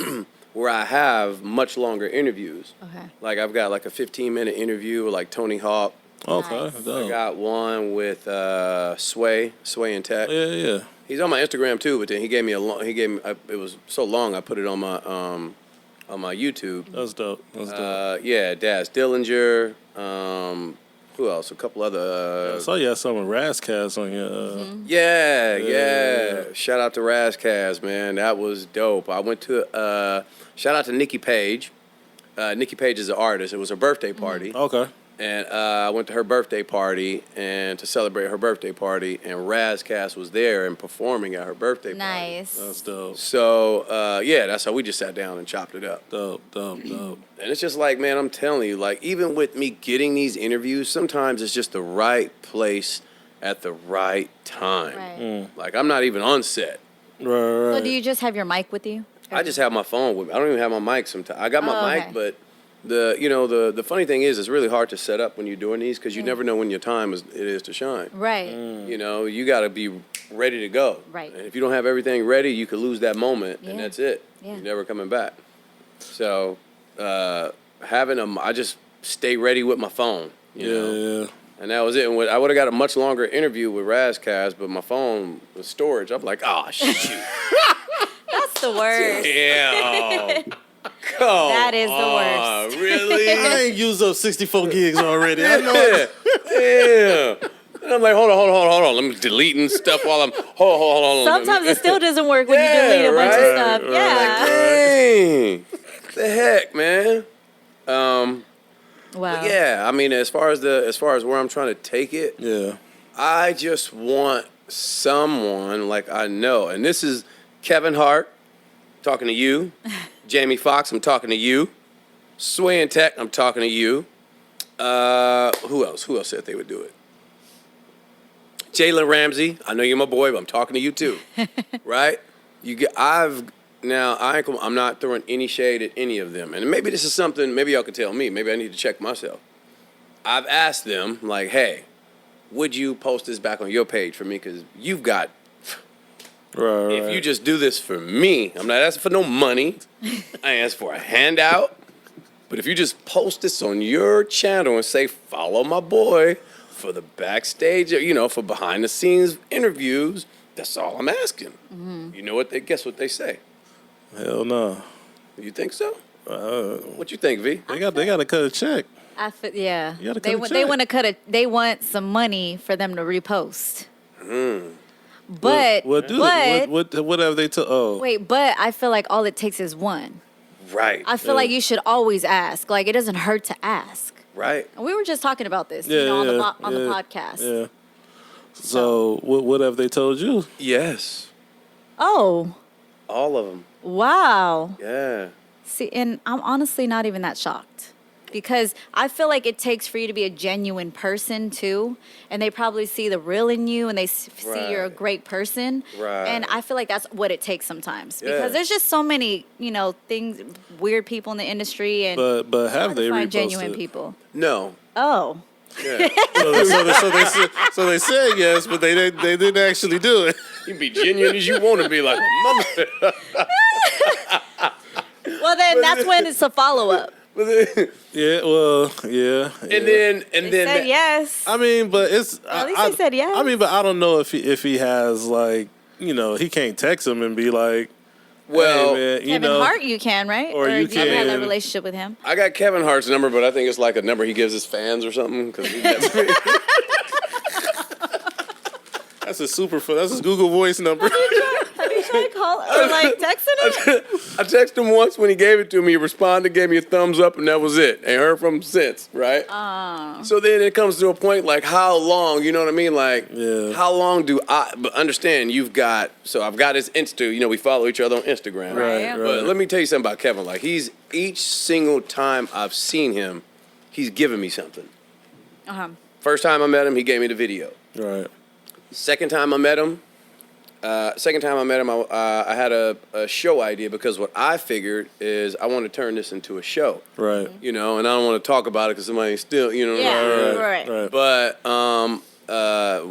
S4: Where I have much longer interviews.
S3: Okay.
S4: Like I've got like a 15-minute interview with like Tony Hawk.
S2: Okay.
S3: Nice.
S4: I got one with Sway and Tech.
S2: Yeah.
S4: He's on my Instagram too, but then he gave me it was so long I put it on my YouTube.
S2: That's dope. That's dope.
S4: Yeah, Daz Dillinger. Who else? A couple other.
S2: I saw you had some with Razzcast on your.
S4: Yeah. Shout out to Razzcast, man. That was dope. I went to. Shout out to Nikki Page. Nikki Page is an artist. It was her birthday party.
S2: Okay.
S4: And I went to her birthday party and to celebrate her birthday party, and Razzcast was there and performing at her birthday party.
S3: Nice.
S2: That's dope.
S4: So, that's how we just sat down and chopped it up.
S2: Dope.
S4: And it's just like, man, I'm telling you, like, even with me getting these interviews, sometimes it's just the right place at the right time.
S3: Right.
S4: Like, I'm not even on set.
S2: Right.
S3: So do you just have your mic with you?
S4: I just have my phone with me. I don't even have my mic sometimes. I got my mic,
S3: okay.
S4: but the funny thing is, it's really hard to set up when you're doing these because you never know when your time is to shine.
S3: Right.
S4: You know, you got to be ready to go.
S3: Right.
S4: And if you don't have everything ready, you could lose that moment, and that's it.
S3: Yeah.
S4: You're never coming back. So having I just stay ready with my phone. You know?
S2: Yeah.
S4: And that was it. And I would have got a much longer interview with Razzcast, but my phone was storage. I'm like, oh, shoot.
S3: That's the worst.
S4: Damn. Come
S3: That is the
S4: on,
S3: worst.
S4: Really?
S2: I ain't used up 64 gigs already. I know.
S4: Yeah. And I'm like, hold on. Let me deleting stuff while I'm hold on.
S3: Sometimes it still doesn't work when you delete a bunch of stuff. Yeah.
S4: Dang. The heck, man.
S3: Wow.
S4: But yeah, I mean, as far as where I'm trying to take it,
S2: Yeah.
S4: I just want someone like I know, and this is Kevin Hart talking to you, Jamie Foxx, I'm talking to you, Sway and Tech, I'm talking to you. Who else? Who else said they would do it? Jalen Ramsey, I know you're my boy, but I'm talking to you too, right? I'm not throwing any shade at any of them, and maybe this is something. Maybe y'all can tell me. Maybe I need to check myself. I've asked them, like, hey, would you post this back on your page for me? Because you've got.
S2: Right.
S4: If you just do this for me, I'm not asking for no money. I ain't asking for a handout. But if you just post this on your channel and say, follow my boy for the backstage, for behind the scenes interviews, that's all I'm asking.
S3: Mm-hmm.
S4: You know what? Guess what they say?
S2: Hell no.
S4: You think so? What you think, V?
S2: They got to cut a check.
S3: Yeah.
S2: You gotta cut
S3: They
S2: a
S3: want
S2: check.
S3: they want some money for them to repost. But
S2: what have they told? Oh,
S3: wait, but I feel like all it takes is one.
S4: Right.
S3: I feel like you should always ask. Like, it doesn't hurt to ask.
S4: Right.
S3: And we were just talking about this,
S2: yeah,
S3: on the
S2: yeah,
S3: podcast.
S2: Yeah. So what have they told you?
S4: Yes.
S3: Oh,
S4: All of them.
S3: wow.
S4: Yeah.
S3: See, and I'm honestly not even that shocked. Because I feel like it takes for you to be a genuine person too, and they probably see the real in you, and they see you're a
S4: Right.
S3: great person.
S4: Right.
S3: And I feel like that's what it takes sometimes,
S4: Yeah.
S3: because there's just so many, things, weird people in the industry, and
S2: But have
S3: hard to
S2: they
S3: find
S2: reposted?
S3: genuine people.
S4: No.
S3: Oh,
S4: Yeah.
S2: So they said yes, but they didn't actually do it.
S4: You can be genuine as you want to be, like, mother.
S3: well then that's when it's a follow up.
S2: Yeah. Well. Yeah.
S4: And then
S3: Said yes.
S2: I mean, but it's.
S3: At least they said yes.
S2: I mean, but I don't know if he has like he can't text him and be like,
S4: Well,
S2: hey, man,
S3: Kevin Hart, you can, right?
S2: Or you
S3: do you have
S2: can-
S3: that relationship with him?
S4: I got Kevin Hart's number, but I think it's like a number he gives his fans or something.
S2: that's a that's his Google Voice number.
S3: Have you tried calling or like texting him?
S4: I texted him once when he gave it to me. He responded, gave me a thumbs up, and that was it. Ain't heard from him since, right? So then it comes to a point like, how long? You know what I mean? Like, how long do I? But understand, I've got his Insta. We follow each other on Instagram.
S3: Right.
S4: But let me tell you something about Kevin. Like, he's each single time I've seen him, he's given me something. First time I met him, he gave me the video.
S2: Right.
S4: Second time I met him, I had a show idea, because what I figured is I want to turn this into a show.
S2: Right.
S4: And I don't want to talk about it because somebody still,
S3: Yeah, right.
S4: But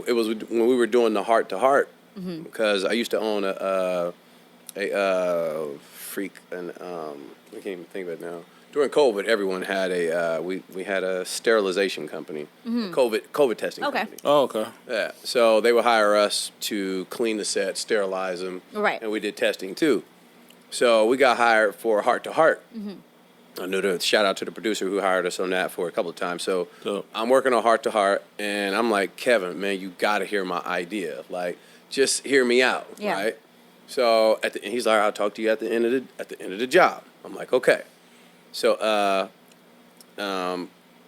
S4: it was when we were doing the Heart to Heart, because I used to own a freak, and I can't even think of it now. During COVID, everyone had we had a sterilization company, COVID testing company.
S2: Oh, okay.
S4: Yeah, so they would hire us to clean the set, sterilize them,
S3: Right.
S4: and we did testing too. So we got hired for Heart to Heart. I knew the shout out to the producer who hired us on that for a couple of times. So
S2: Dope.
S4: I'm working on Heart to Heart, and I'm like, Kevin, man, you got to hear my idea. Like, just hear me out,
S3: Yeah.
S4: right? So and he's like, I'll talk to you at the end of the job. I'm like, okay. So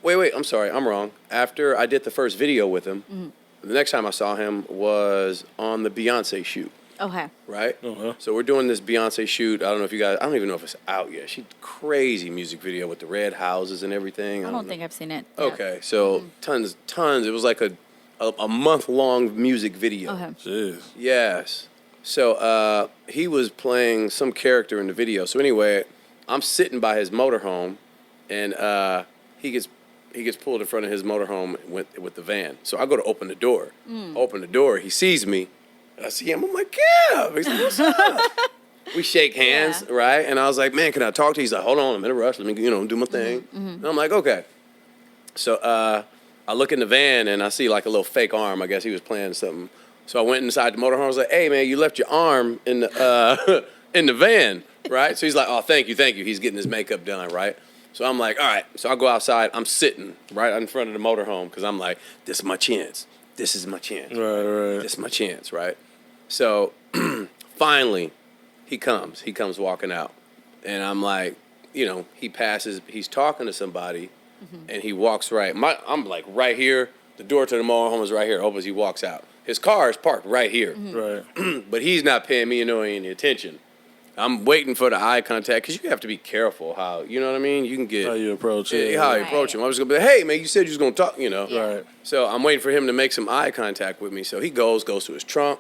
S4: wait, I'm sorry, I'm wrong. After I did the first video with him, the next time I saw him was on the Beyonce shoot.
S3: Okay.
S4: Right?
S2: Uh-huh.
S4: So we're doing this Beyonce shoot. I don't know if you guys, I don't even know if it's out yet. She crazy music video with the red houses and everything.
S3: I don't
S4: know.
S3: think I've seen it. Yeah.
S4: Okay, so tons. It was like a month-long music video.
S3: Okay.
S2: Jeez.
S4: Yes. So he was playing some character in the video. So anyway, I'm sitting by his motorhome, and he gets pulled in front of his motorhome with the van. So I go to open the door. Open the door. He sees me. I see him. I'm like, yeah. He's like, what's up? We shake hands,
S3: Yeah.
S4: right? And I was like, man, can I talk to you? He's like, hold on, I'm in a rush. Let me, do my thing. And I'm like, okay. So I look in the van and I see like a little fake arm. I guess he was playing something. So I went inside the motorhome. I was like, hey, man, you left your arm in the in the van, right? So he's like, oh, thank you. He's getting his makeup done, right? So I'm like, all right. So I go outside. I'm sitting right in front of the motorhome because I'm like, this is my chance. This is my chance.
S2: Right.
S4: This is my chance, right? So finally, he comes walking out. And I'm like, he passes, he's talking to somebody, and he walks right. I'm like right here. The door to the motorhome is right here. Opens, he walks out. His car is parked right here.
S2: Right.
S4: But he's not paying me any attention. I'm waiting for the eye contact because you have to be careful how, you know what I mean? You can get...
S2: How you approach it.
S4: How you approach him. I was going to be like, hey, man, you said you was going to talk,
S2: Right.
S4: So I'm waiting for him to make some eye contact with me. So he goes to his trunk,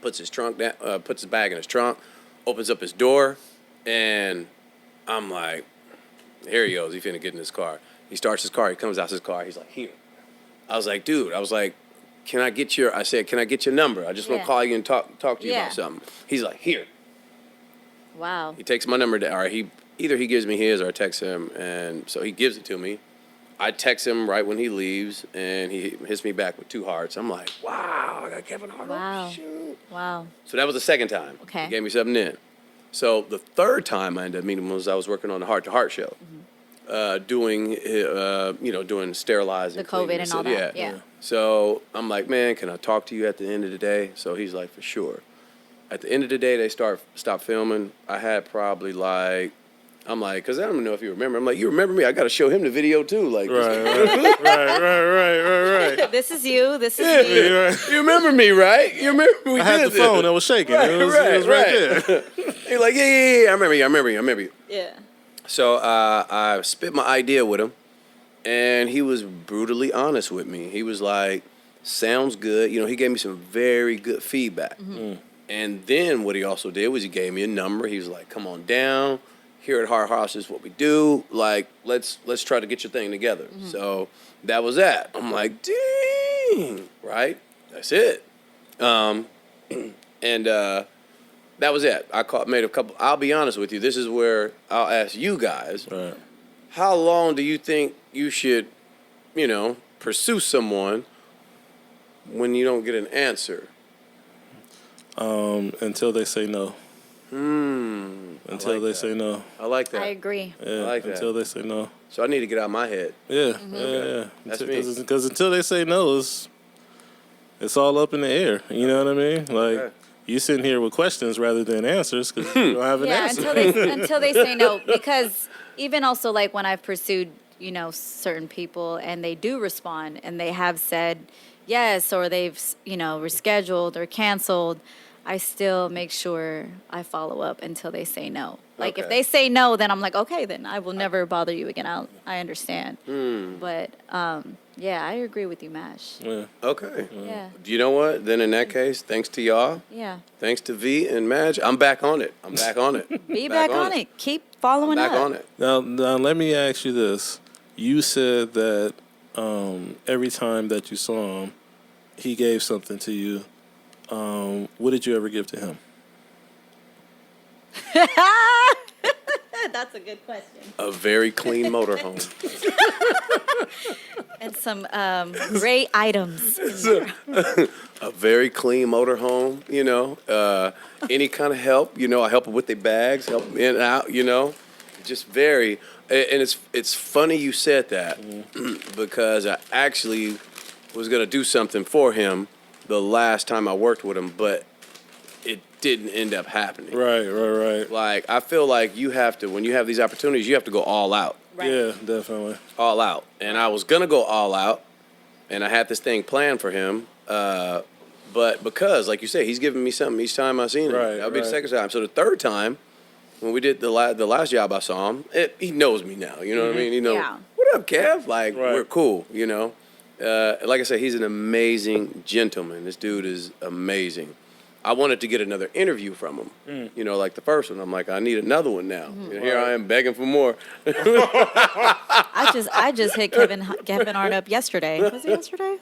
S4: puts his trunk down, puts his bag in his trunk, opens up his door, and I'm like, here he goes. He finna get in his car. He starts his car. He comes out his car. He's like, here. I was like, dude. Can I get your number? I just want to call you and talk to you about something. He's like, here.
S3: Wow.
S4: He takes my number, or either he gives me his or I text him, and so he gives it to me. I text him right when he leaves, and he hits me back with 2 hearts. I'm like, wow, I got Kevin Hart.
S3: Wow.
S4: Oh, shoot.
S3: Wow.
S4: So that was the second time.
S3: Okay.
S4: He gave me something then. So the third time I ended up meeting him was I was working on the Heart to Heart show, doing sterilizing.
S3: The COVID
S4: cleaning,
S3: and all that. Yeah.
S4: So I'm like, man, can I talk to you at the end of the day? So he's like, for sure. At the end of the day, they stop filming. I had probably I'm like, because I don't know if you remember. I'm like, you remember me? I got to show him the video too. Like,
S2: Right.
S3: This is you. This is me.
S2: Right.
S4: you remember me, right? You remember we
S2: I had
S4: did
S2: the phone that was shaking. It was right there.
S4: He's like, yeah. I remember you.
S3: Yeah.
S4: So I spit my idea with him, and he was brutally honest with me. He was like, sounds good. He gave me some very good feedback. And then what he also did was he gave me a number. He was like, come on down. Here at Heart House is what we do. Like, let's try to get your thing together. So that was that. I'm like, dang, right? That's it. And that was it. Made a couple. I'll be honest with you. This is where I'll ask you guys.
S2: Right.
S4: How long do you think you should, pursue someone when you don't get an answer?
S2: Until they say no. Until they say no.
S4: I like that.
S3: I agree.
S2: Yeah.
S4: I like that.
S2: Until they say no.
S4: So I need to get out of my head.
S2: Yeah.
S4: That's me.
S2: Because until they say no, it's all up in the air. You know what I mean? Like,
S4: Okay.
S2: you sitting here with questions rather than answers because you don't have an
S3: Yeah,
S2: answer.
S3: until they say no. Because even also like when I've pursued, certain people and they do respond and they have said yes or they've, rescheduled or canceled, I still make sure I follow up until they say no. Like if
S4: Okay.
S3: they say no, then I'm like, okay, then I will never bother you again. I understand. But yeah, I agree with you, Mash.
S2: Yeah.
S4: Okay.
S3: Yeah.
S4: Do you know what? Then in that case, thanks to y'all,
S3: Yeah.
S4: thanks to V and Madge, I'm back on it.
S3: Be back on it. Keep following
S4: Back
S3: up.
S4: on it.
S2: Now, let me ask you this. You said that every time that you saw him, he gave something to you. What did you ever give to him?
S3: That's a good question.
S4: A very clean motorhome.
S3: And some great items.
S4: A very clean motorhome, any kind of help, I help them with their bags, help them in and out, just very, and it's funny you said that because I actually was gonna do something for him the last time I worked with him, but it didn't end up happening.
S2: Right.
S4: Like I feel like you have to, when you have these opportunities, you have to go all out.
S3: Right.
S2: Yeah, definitely.
S4: All out. And I was gonna go all out, and I had this thing planned for him. But because, like you say, he's giving me something each time I seen him.
S2: Right,
S4: That'll be the
S2: right.
S4: second time. So the third time, when we did the last job I saw him, he knows me now. You know what I mean? He knows,
S3: Yeah.
S4: what up, Kev? Like,
S2: Right.
S4: we're cool, you know? Like I said, he's an amazing gentleman. This dude is amazing. I wanted to get another interview from him, you know, like the first one. I'm like, I need another one now. You know, here I am begging for more.
S3: I just hit Kevin Hart up yesterday. Was it yesterday?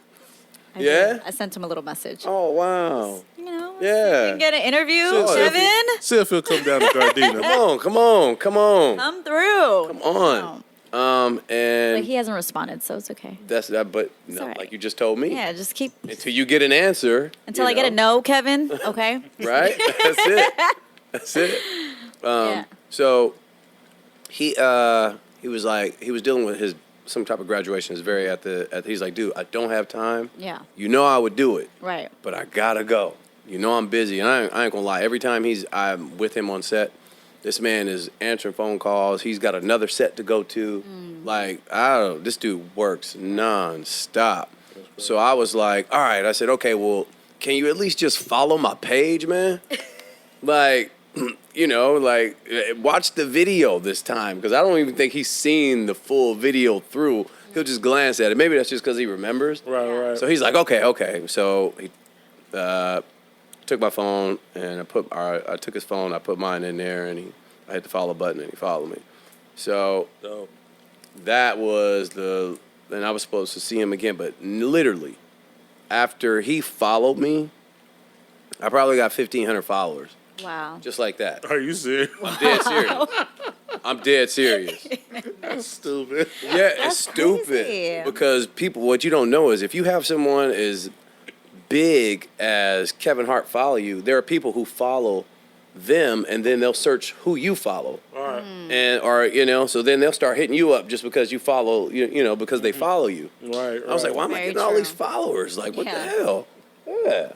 S3: I
S4: Yeah?
S3: did. I sent him a little message.
S4: Oh, wow.
S3: You know,
S4: Yeah.
S3: you can get an interview,
S2: See
S3: Kevin.
S2: if he'll come down to Gardena.
S4: Come on.
S3: Come through.
S4: Come on.
S3: But
S4: And
S3: he hasn't responded, so it's okay.
S4: that's that. But no,
S3: all right.
S4: like you just told me,
S3: Yeah, just keep
S4: until you get an answer.
S3: until
S4: you
S3: I get a
S4: know,
S3: no, Kevin. Okay.
S4: Right? That's it. That's it.
S3: Yeah.
S4: So he was like, he was dealing with some type of graduation. It's very he's like, dude, I don't have time.
S3: Yeah.
S4: You know I would do it,
S3: Right.
S4: but I gotta go. You know I'm busy, and I ain't gonna lie. Every time I'm with him on set, this man is answering phone calls. He's got another set to go to. Like, this dude works nonstop. So I was like, all right. I said, okay, well, can you at least just follow my page, man? Like, you know, like, watch the video this time, because I don't even think he's seen the full video through. He'll just glance at it. Maybe that's just because he remembers.
S2: Right.
S4: So he's like, okay. So he took my phone, and I took his phone, I put mine in there, and I hit the follow button, and he followed me. So
S2: Dope.
S4: that was and I was supposed to see him again, but literally, after he followed me, I probably got 1,500 followers,
S3: Wow.
S4: just like that.
S2: Are you serious?
S4: I'm dead serious. I'm dead serious.
S2: That's stupid.
S4: Yeah, it's
S3: That's
S4: stupid.
S3: crazy.
S4: Because what you don't know is if you have someone as big as Kevin Hart follow you, there are people who follow them, and then they'll search who you follow.
S2: All right.
S4: Or you know, so then they'll start hitting you up just because you follow, you know, because they follow you.
S2: Right.
S4: I was like, why am I
S3: Very
S4: getting all
S3: true.
S4: these followers? Like, what the
S3: Yeah.
S4: hell? Yeah.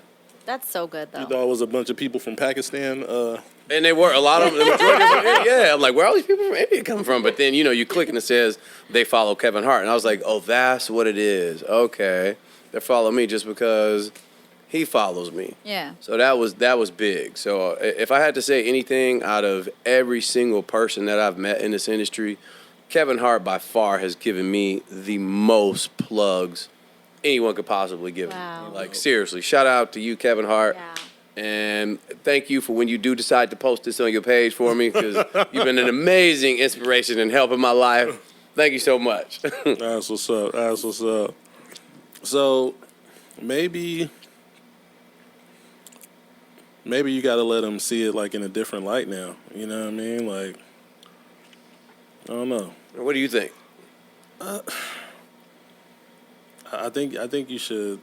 S3: That's so good though.
S2: You thought it was a bunch of people from Pakistan?
S4: And they were, a lot of them, the majority from India. Yeah, I'm like, where are all these people from India come from? But then, you know, you click and it says they follow Kevin Hart. And I was like, oh, that's what it is. Okay. They follow me just because he follows me.
S3: Yeah.
S4: So that was big. So if I had to say anything out of every single person that I've met in this industry, Kevin Hart by far has given me the most plugs anyone could possibly give
S3: Wow.
S4: me. Like, seriously, shout out to you, Kevin Hart.
S3: Yeah.
S4: And thank you for when you do decide to post this on your page for me, because you've been an amazing inspiration and help in my life. Thank you so much.
S2: That's what's up. So maybe you got to let them see it like in a different light now. You know what I mean? Like, I don't know.
S4: What do you think?
S2: I think you should,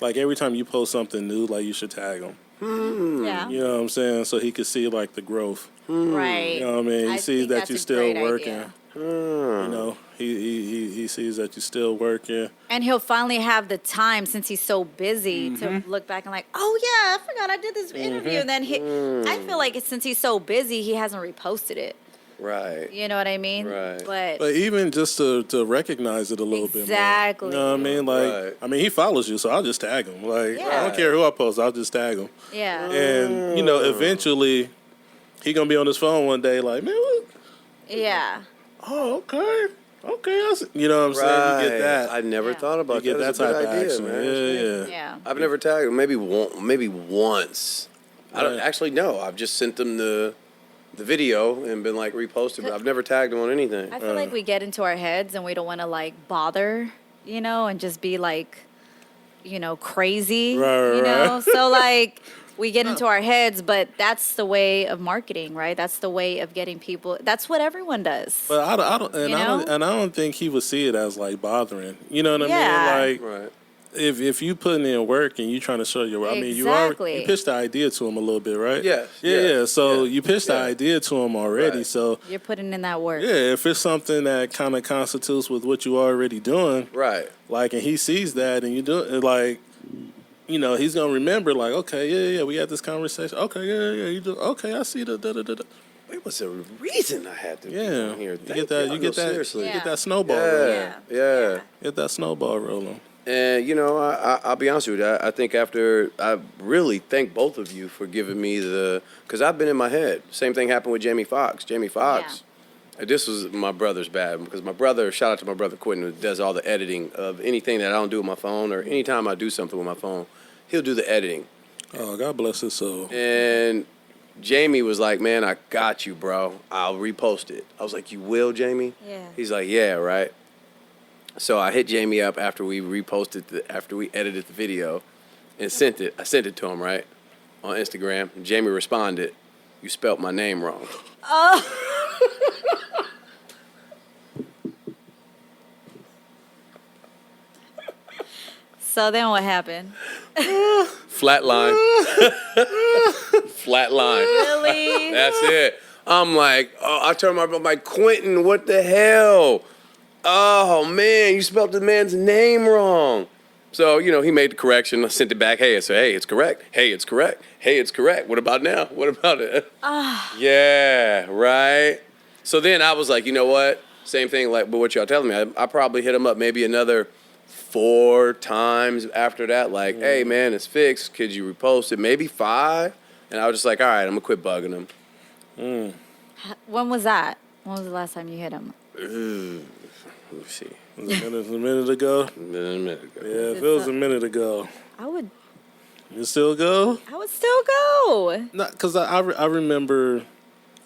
S2: like, every time you post something new, like, you should tag him.
S3: Yeah.
S2: You know what I'm saying? So he could see like the growth.
S3: Right.
S2: You know what I mean? He sees
S3: think
S2: that
S3: that's
S2: you're
S3: a
S2: still
S3: great
S2: working.
S3: idea.
S2: You know, he sees that you're still working.
S3: And he'll finally have the time, since he's so busy, to look back and like, oh yeah, I forgot I did this interview. And then I feel like since he's so busy, he hasn't reposted it.
S4: Right.
S3: You know what I mean?
S4: Right.
S2: But even just to recognize it a little bit more.
S3: Exactly.
S2: You know what I mean? Like,
S4: Right.
S2: I mean, he follows you, so I'll just tag him. Like, I
S3: Yeah.
S2: don't care who I post, I'll just tag him.
S3: Yeah.
S2: And, you know, eventually, he going to be on his phone one day like, man, what?
S3: Yeah.
S2: Oh, okay. You know what I'm saying? You get that.
S4: I never
S3: Yeah.
S4: thought about
S2: You get that
S4: That's a
S2: type
S4: good
S2: of
S4: idea,
S2: action.
S4: man.
S2: Yeah.
S3: Yeah.
S4: I've never tagged him. Maybe once. I don't
S2: Right.
S4: actually know. I've just sent them the video and been like reposted, but I've never tagged him on anything.
S3: I feel like we get into our heads and we don't want to like bother, you know, and just be like, you know, crazy,
S2: Right,
S3: you know?
S2: right.
S3: So like we get into our heads, but that's the way of marketing, right? That's the way of getting people. That's what everyone does.
S2: But I don't
S3: You know?
S2: think he would see it as like bothering. You know what I
S3: Yeah.
S2: mean? Like,
S4: Right.
S2: if you putting in work and you trying to show your, I mean, you pitched the idea to him a little bit, right?
S4: Yes.
S2: Yeah. So
S4: Yeah.
S2: you pitched the idea to him already.
S4: Right.
S2: So
S3: You're putting in that work.
S2: yeah, if it's something that kind of constitutes with what you already doing,
S4: Right.
S2: like, and he sees that and you do it, like, you know, he's gonna remember, like, okay, yeah, we had this conversation. Okay, yeah, you do. Okay, I see the da.
S4: It was a reason I had to be on here.
S2: You get that,
S4: Seriously.
S2: you get that snowball rolling.
S4: Yeah.
S2: Get that snowball rolling.
S4: And, you know, I'll be honest with you. I think I really thank both of you for giving me because I've been in my head. Same thing happened with Jamie Foxx. Jamie Foxx, this was my brother's bad because my brother, shout out to my brother Quentin, who does all the editing of anything that I don't do with my phone or anytime I do something with my phone, he'll do the editing.
S2: Oh, God bless his soul.
S4: And Jamie was like, man, I got you, bro. I'll repost it. I was like, you will, Jamie?
S3: Yeah.
S4: He's like, yeah, right. So I hit Jamie up after we after we edited the video and sent it. I sent it to him, right, on Instagram. And Jamie responded, you spelt my name wrong.
S3: Oh. So then what happened?
S4: Flatline. Flatline.
S3: Really?
S4: That's it. I'm like, I turned my like, Quentin, what the hell? Oh, man, you spelled the man's name wrong. So, you know, he made the correction. I sent it back. Hey, I said, hey, it's correct. Hey, it's correct. Hey, it's correct. What about now? What about it? Yeah, right? So then I was like, you know what? Same thing like what y'all telling me. I probably hit him up maybe another 4 times after that. Like, hey, man, it's fixed. Could you repost it? Maybe 5. And I was just like, all right, I'm going to quit bugging him.
S3: When was that? When was the last time you hit him?
S4: Let me see.
S2: A minute ago.
S4: A minute ago.
S2: Yeah, if it was a minute ago.
S3: I would
S2: You still go?
S3: still go.
S2: Not because I remember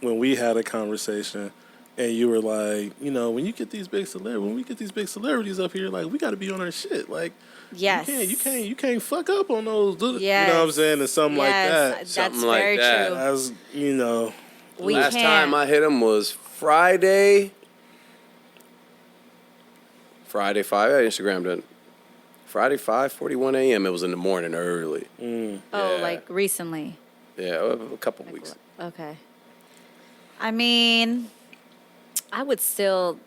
S2: when we had a conversation and you were like, you know, when we get these big celebrities up here, like, we got to be on our shit. Like,
S3: Yes.
S2: you can't fuck up on those.
S3: Yes.
S2: You know what I'm saying? And something like that.
S3: That's
S4: Something like
S3: very
S4: that.
S3: true.
S2: As you know,
S3: We
S4: Last
S3: can't.
S4: time I hit him was Friday 5. I Instagrammed it. Friday 5:41 a.m. It was in the morning early.
S3: Oh,
S4: Yeah.
S3: like recently.
S4: Yeah, a couple weeks.
S3: Okay. I mean, I would still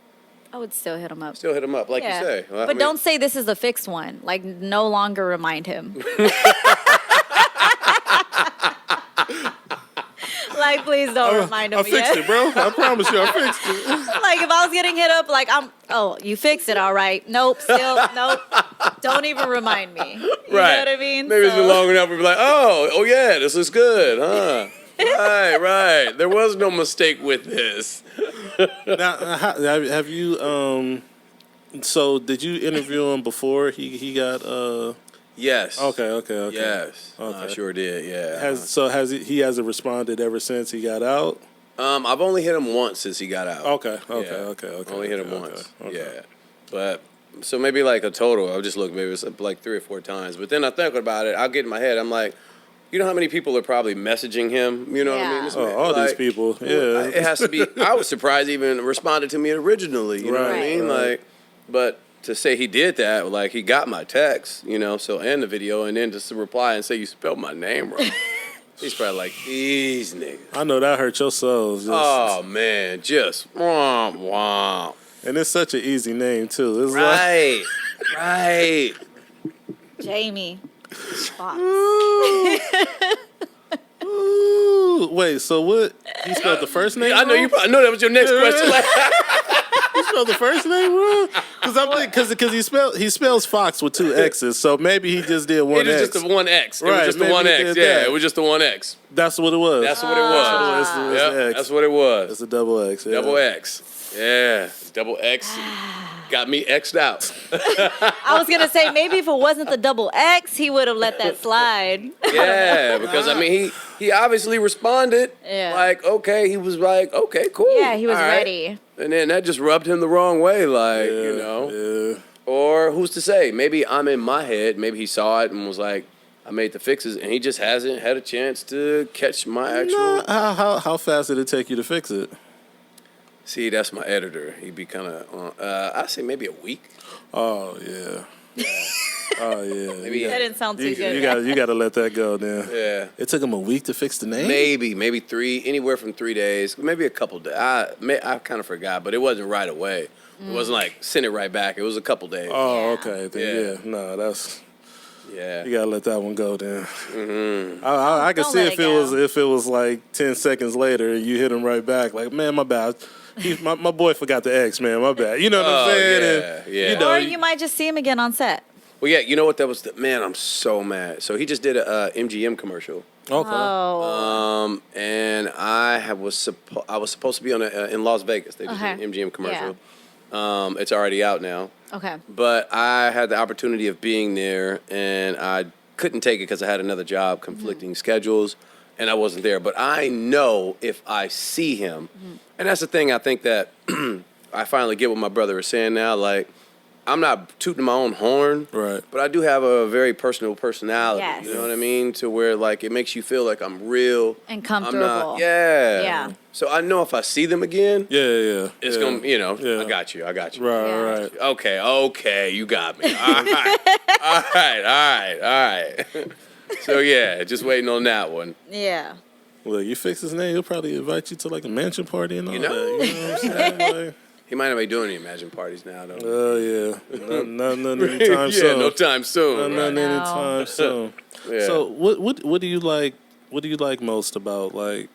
S3: hit him up.
S4: Still hit him up, like
S3: Yeah.
S4: you say. Well, I
S3: But
S4: mean,
S3: don't say this is the fixed one. Like, no longer remind him. Like, please don't remind him
S2: I fixed
S3: again.
S2: it, bro. I promise you, I fixed it.
S3: Like, if I was getting hit up, like, you fixed it, all right. Nope, nope. Don't even remind me. You know what I mean?
S4: Maybe it's been long enough. We'll be like, oh yeah, this is good, huh? right. There was no mistake with this.
S2: Now, have you? So, did you interview him before he got?
S4: Yes.
S2: Okay.
S4: Yes.
S2: Okay.
S4: I sure did. Yeah.
S2: Has he hasn't responded ever since he got out?
S4: I've only hit him once since he got out.
S2: Okay.
S4: Yeah. Only hit him once.
S2: Okay.
S4: Yeah. But so maybe like a total. I'll just look. Maybe it's like 3 or 4 times. But then I think about it. I'll get in my head. I'm like, you know how many people are probably messaging him? You know what I mean? This man,
S2: all these
S4: like,
S2: people. Yeah.
S4: It has to be. I was surprised he even responded to me originally. You know what I mean?
S2: Right.
S4: Like, but to say he did that, like he got my text, you know, so and the video, and then just to reply and say you spelled my name wrong. He's probably like, these niggas.
S2: I know that hurt your soul.
S4: Oh man, just womp womp.
S2: And it's such an easy name too. It's
S4: Right, right.
S3: Jamie. Foxx.
S2: Ooh, wait, so what? He spelled the first name?
S4: I know
S2: wrong?
S4: you. I know that was your next question. Like,
S2: He spelled the first name wrong? Because he spells Fox with 2 X's, so maybe he just did 1
S4: it
S2: X.
S4: was just the 1 X. It
S2: Right,
S4: was just the
S2: maybe
S4: 1
S2: he
S4: X.
S2: did
S4: Yeah,
S2: that.
S4: it was just the 1 X.
S2: That's what it was.
S4: That's what it was.
S2: It's the
S4: Yeah,
S2: X.
S4: that's what it was.
S2: It's a double X. Yeah.
S4: Double X. Yeah, double X got me X'd out.
S3: I was going to say, maybe if it wasn't the double X, he would have let that slide.
S4: Yeah, because I mean, he obviously responded.
S3: Yeah.
S4: Like, okay, he was like, okay, cool.
S3: Yeah, he was
S4: all right.
S3: ready.
S4: And then that just rubbed him the wrong way, like, you know.
S2: Yeah.
S4: Or who's to say? Maybe I'm in my head. Maybe he saw it and was like, I made the fixes, and he just hasn't had a chance to catch my actual.
S2: No, how fast did it take you to fix it?
S4: See, that's my editor. He'd be kind of, I say maybe a week.
S2: Oh, yeah. Oh yeah.
S4: Maybe
S3: That didn't sound too
S2: You
S3: good.
S2: got to let that go then.
S4: Yeah.
S2: It took him a week to fix the name.
S4: Maybe 3, anywhere from 3 days, maybe a couple days. I kind of forgot, but it wasn't right away. It wasn't like send it right back. It was a couple days.
S2: Oh,
S3: Yeah.
S2: okay. Then, yeah. No, that's.
S4: Yeah.
S2: You gotta let that one go then.
S4: Mm-hmm.
S2: I can
S3: Don't
S2: see
S3: let
S2: if
S3: it
S2: it
S3: go.
S2: was like 10 seconds later and you hit him right back. Like, man, my bad. My boy forgot the X, man. My bad. You know what I'm saying?
S4: Yeah,
S2: And,
S4: yeah.
S2: You know,
S3: Or you might just see him again on set.
S4: Well, yeah, you know what? That was man. I'm so mad. So he just did a MGM commercial,
S2: okay.
S3: Oh.
S4: and I was supposed to be on in Las Vegas. They just
S3: Okay.
S4: did an MGM commercial. It's already out now,
S3: Okay.
S4: but I had the opportunity of being there, and I couldn't take it because I had another job, conflicting schedules, and I wasn't there. But I know if I see him, and that's the thing. I think that I finally get what my brother is saying now. Like, I'm not tooting my own horn,
S2: Right.
S4: but I do have a very personal personality.
S3: Yes.
S4: You know what I mean? To where like it makes you feel like I'm real
S3: And
S4: I'm
S3: comfortable.
S4: not. Yeah.
S3: Yeah.
S4: So I know if I see them again,
S2: Yeah.
S4: it's
S2: yeah.
S4: gonna.
S2: Yeah.
S4: I got you.
S2: Right,
S3: Yeah.
S2: right.
S4: Okay, you got me. All right. So yeah, just waiting on that one.
S3: Yeah.
S2: Well, you fix his name, he'll probably invite you to like a mansion party and all
S4: You know?
S2: that. You know what I'm saying? Like,
S4: He might not be doing any Imagine parties now, though.
S2: oh yeah, nothing anytime
S4: yeah,
S2: soon.
S4: no time soon.
S2: Nothing
S4: Right?
S2: anytime soon.
S4: Yeah.
S2: So what do you like? What do you like most about like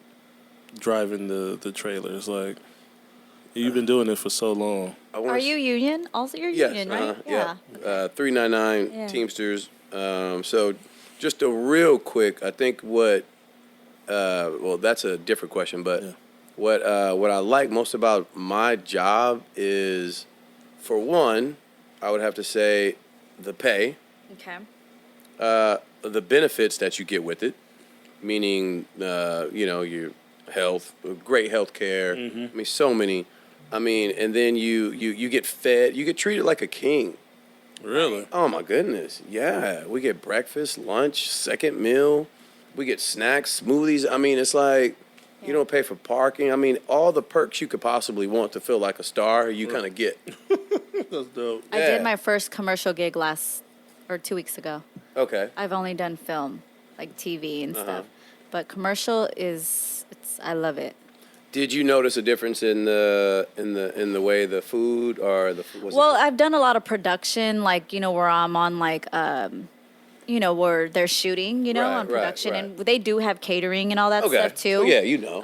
S2: driving the trailers? Like you've been doing it for so long.
S3: Are you union? Also, you're
S4: Yes,
S3: union, right?
S4: yeah. 399
S3: Yeah.
S4: Teamsters. So just a real quick, I think well, that's a different question, but
S2: Yeah.
S4: what I like most about my job is, for one, I would have to say the pay,
S3: Okay.
S4: the benefits that you get with it, meaning, your health, great health care. I mean, so many. I mean, and then you get fed, you get treated like a king.
S2: Really?
S4: Oh my goodness. Yeah. We get breakfast, lunch, second meal. We get snacks, smoothies. I mean, it's like you don't pay for parking. I mean, all the perks you could possibly want to feel like a star, you kind of get.
S2: That's dope.
S3: I
S4: Yeah.
S3: did my first commercial gig 2 weeks ago.
S4: Okay.
S3: I've only done film, like TV and
S4: Uh-huh.
S3: stuff. But commercial I love it.
S4: Did you notice a difference in the way the food or the was
S3: Well,
S4: it,
S3: I've done a lot of production, like, where I'm on, like, where they're shooting,
S4: Right,
S3: on
S4: right,
S3: production.
S4: right.
S3: And they do have catering and all that
S4: okay?
S3: stuff, too.
S4: So yeah, you know.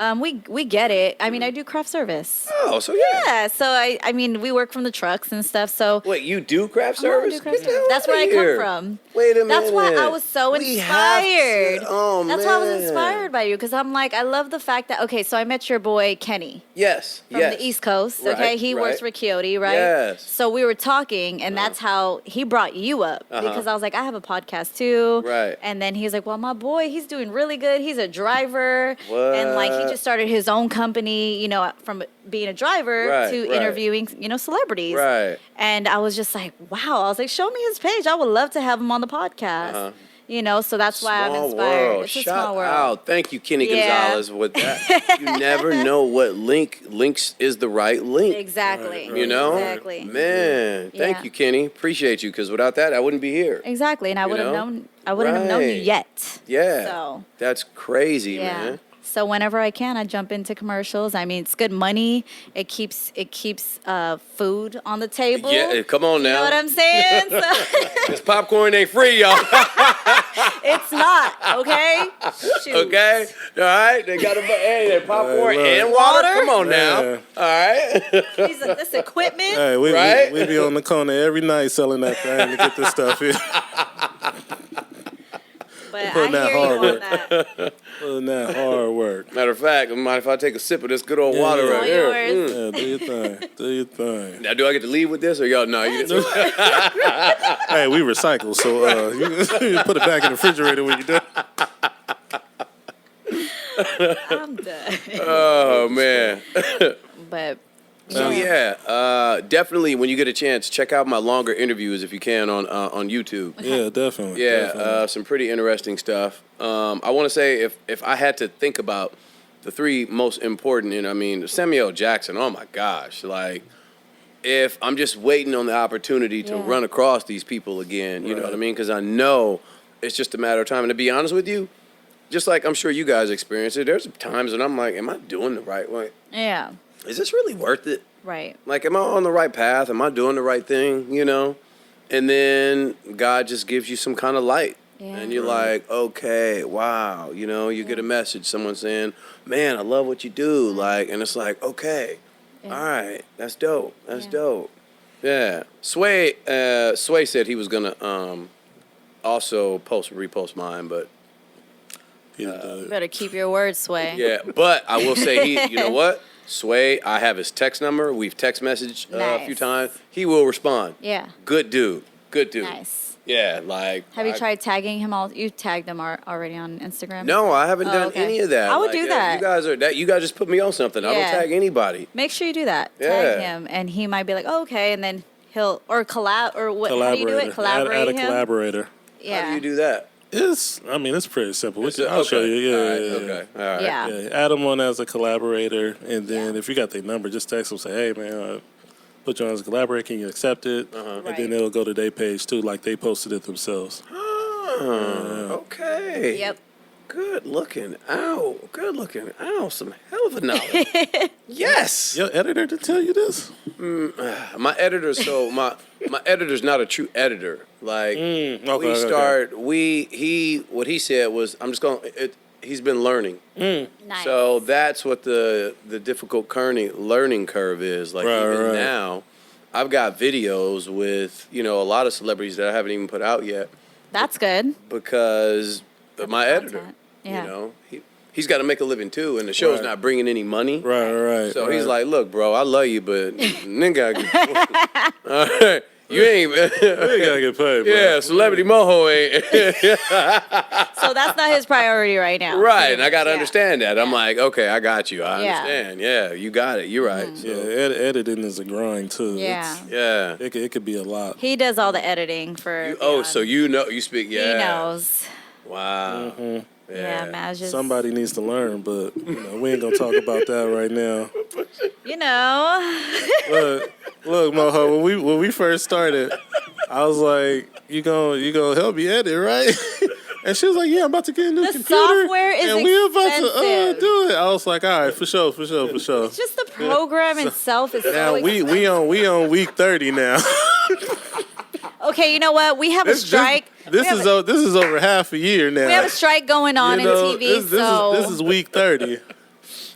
S3: We get it. I mean, I do craft service.
S4: Oh, so yeah.
S3: Yeah, so I mean, we work from the trucks and stuff, so.
S4: Wait, you do craft
S3: I wanna
S4: service?
S3: do craft
S4: Get the
S3: service.
S4: hell
S3: That's where I
S4: outta
S3: come
S4: here.
S3: from.
S4: Wait a minute.
S3: That's why I was so
S4: We have to-
S3: inspired.
S4: Oh,
S3: That's why I was
S4: man.
S3: inspired by you, because I'm like, I love the fact that, okay, so I met your boy Kenny
S4: Yes.
S3: from
S4: yes.
S3: the East Coast.
S4: Right,
S3: Okay, he works
S4: right.
S3: for Coyote, right?
S4: Yes.
S3: So we were talking, and that's how he brought you up, because I was like, I have a podcast too.
S4: Right.
S3: And then he was like, well, my boy, he's doing really good. He's a driver, and like he
S4: What?
S3: just started his own company, from being a driver
S4: Right,
S3: to
S4: right.
S3: interviewing, celebrities.
S4: Right.
S3: And I was just like, wow. I was like, show me his page. I would love to have him on the podcast. So that's why I'm
S4: Small
S3: inspired.
S4: world.
S3: It's a
S4: Shout
S3: small world.
S4: out. Thank you, Kenny
S3: Yeah.
S4: Gonzalez, with that. You never know what links is the right link.
S3: Exactly.
S2: Right,
S4: You know?
S3: Exactly.
S4: Man, thank
S3: Yeah.
S4: you, Kenny. Appreciate you, because without that, I wouldn't be here.
S3: Exactly. And I wouldn't have
S4: know?
S3: known. I wouldn't have known you
S4: Right.
S3: yet.
S4: Yeah.
S3: So.
S4: That's crazy,
S3: Yeah.
S4: man.
S3: So whenever I can, I jump into commercials. I mean, it's good money. It keeps food on the table.
S4: Yeah, come on
S3: You know
S4: now.
S3: what I'm saying? So
S4: This popcorn ain't free, y'all.
S3: it's not, okay? Shoot.
S4: Okay? All right? They got that popcorn
S2: Hey, look.
S4: and water.
S3: Water?
S4: Come on now.
S2: Yeah.
S4: All right?
S3: This equipment.
S2: Hey,
S4: Right?
S2: we be on the corner every night selling that thing to get this stuff here.
S3: But I
S2: Putting that
S3: hear you
S2: hard
S3: on
S2: work.
S3: that.
S2: Putting that hard work.
S4: Matter of fact, mind if I take a sip of this good old water
S2: yeah.
S4: right
S3: All
S4: here?
S3: yours.
S2: Yeah, do your thing. Do your thing.
S4: Now, do I get to leave with this, or y'all? No, you didn't.
S2: Hey, we recycle, so you put it back in the refrigerator when you're done.
S3: I'm done.
S4: Oh man.
S3: But
S4: So yeah, definitely when you get a chance, check out my longer interviews if you can on YouTube.
S2: Yeah, definitely.
S4: Yeah,
S2: definitely.
S4: some pretty interesting stuff. I want to say if I had to think about the three most important, and I mean Samuel Jackson. Oh my gosh, like if I'm just waiting on the opportunity to run across these people again, you know what I mean? Because I know it's just a matter of time. And to be honest with you, just like I'm sure you guys experience it, there's times when I'm like, am I doing the right way?
S3: Yeah.
S4: Is this really worth it?
S3: Right.
S4: Like, am I on the right path? Am I doing the right thing, you know? And then God just gives you some kind of light.
S3: Yeah.
S4: And you're like, okay, wow. You know, you get a message, someone saying, man, I love what you do. Like, and it's like, okay, all right, that's dope. That's dope. Yeah. Sway said he was going to also repost mine, but.
S3: Better keep your word, Sway.
S4: Yeah, but I will say you know what? Sway, I have his text number. We've text messaged a few times. He will respond.
S3: Yeah.
S4: Good dude. Good dude.
S3: Nice.
S4: Yeah, like.
S3: Have you tried tagging him? You tagged him already on Instagram?
S4: No, I haven't done any of that.
S3: I would do that.
S4: You guys just put me on something. I don't tag anybody.
S3: Make sure you do that.
S4: Yeah.
S3: Tag him, and he might be like, oh, okay, and then he'll collab or what? How do you do it? Collaborate
S2: add a
S3: him?
S2: collaborator.
S3: Yeah.
S4: How do you do that?
S2: It's pretty simple. I'll show you. Yeah,
S4: Okay. All right.
S3: Yeah.
S2: Add them on as a collaborator, and then if you got their number, just text them. Say, hey man, put you on as a collaborator. Can you accept it? And then it'll go to their page too, like they posted it themselves.
S4: Okay.
S3: Yep.
S4: Good looking out. Good looking out. Some hell of a knowledge. Yes.
S2: Your editor to tell you this?
S4: My editor. So my editor's not a true editor. Like what he said was, I'm just going. He's been learning.
S3: Nice.
S4: So that's what the difficult learning curve is. Like even now, I've got videos with a lot of celebrities that I haven't even put out yet.
S3: That's good.
S4: Because of my editor.
S3: Content. Yeah.
S4: You know, he's got to make a living too, and the show's not bringing any money.
S2: Right.
S4: So he's like, "Look, bro, I love you, but nigga, all right, you ain't.
S2: You gotta get paid, bro.
S4: Yeah, Celebrity Moho ain't
S3: So that's not his priority right now.
S4: right." And I got to understand that. I'm like, okay, I got you. I
S3: Yeah.
S4: understand. Yeah, you got it. You're right. So,
S2: Editing is a grind too.
S3: Yeah.
S2: It could be a lot.
S3: He does all the editing for.
S4: so you know, you speak. Yeah.
S3: He knows.
S4: Wow.
S2: Mm-hmm.
S3: Yeah, Maj just.
S2: Somebody needs to learn, but we ain't gonna talk about that right now.
S3: You know.
S2: Look, Moho. When we first started, I was like, "You gonna help me edit, right?" And she was like, "Yeah, I'm about to get a new computer.
S3: Software is
S2: and we about to
S3: expensive.
S2: do it." I was like, "All right, for sure."
S3: It's just the program itself is
S2: Now
S3: so
S2: we on week 30 now.
S3: Okay, you know what? We have a strike.
S2: This is over half a year now.
S3: We have a strike going on in TV,
S2: this is week 30.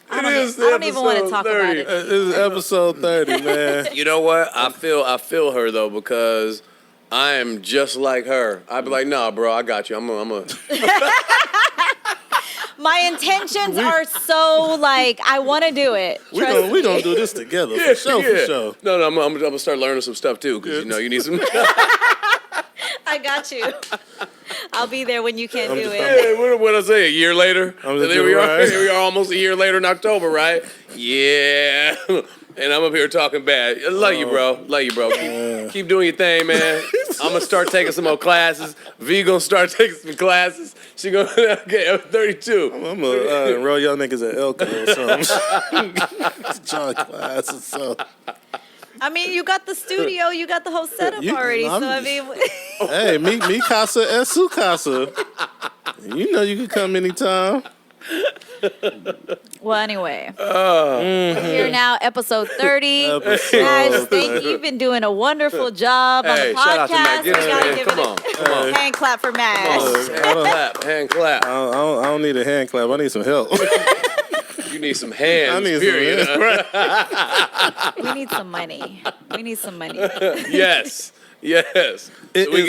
S3: I don't even want to talk about it.
S2: This is episode 30, man.
S4: You know what? I feel her though, because I am just like her. I'd be like, nah, bro, I got you. I'm a.
S3: My intentions are so like I want to do it.
S2: We gonna do this together for sure.
S4: No, I'm gonna start learning some stuff too, because you need some.
S3: I got you. I'll be there when you can't do it.
S4: Yeah, what I say? A year later. Here we are, almost a year later in October, right? Yeah. And I'm up here talking bad. I love you, bro. Keep doing your thing, man. I'm gonna start taking some more classes. V gonna start taking some classes. She gonna I'm 32.
S2: I'm gonna enroll y'all niggas at Elko or something. Join classes, so.
S3: I mean, you got the studio, you got the whole setup already.
S2: Hey, mi casa es su casa. You know you can come anytime.
S3: Well, anyway, here now, episode 30. Guys, thank you. You've been doing a wonderful job on the
S4: shout out to
S3: podcast.
S4: Matt. Come on.
S3: Hand clap for Mash.
S4: Hand clap.
S2: I don't need a hand clap. I need some help.
S4: You need some hands.
S2: I need
S4: period.
S2: some hands.
S3: We need some money.
S4: Yes. So we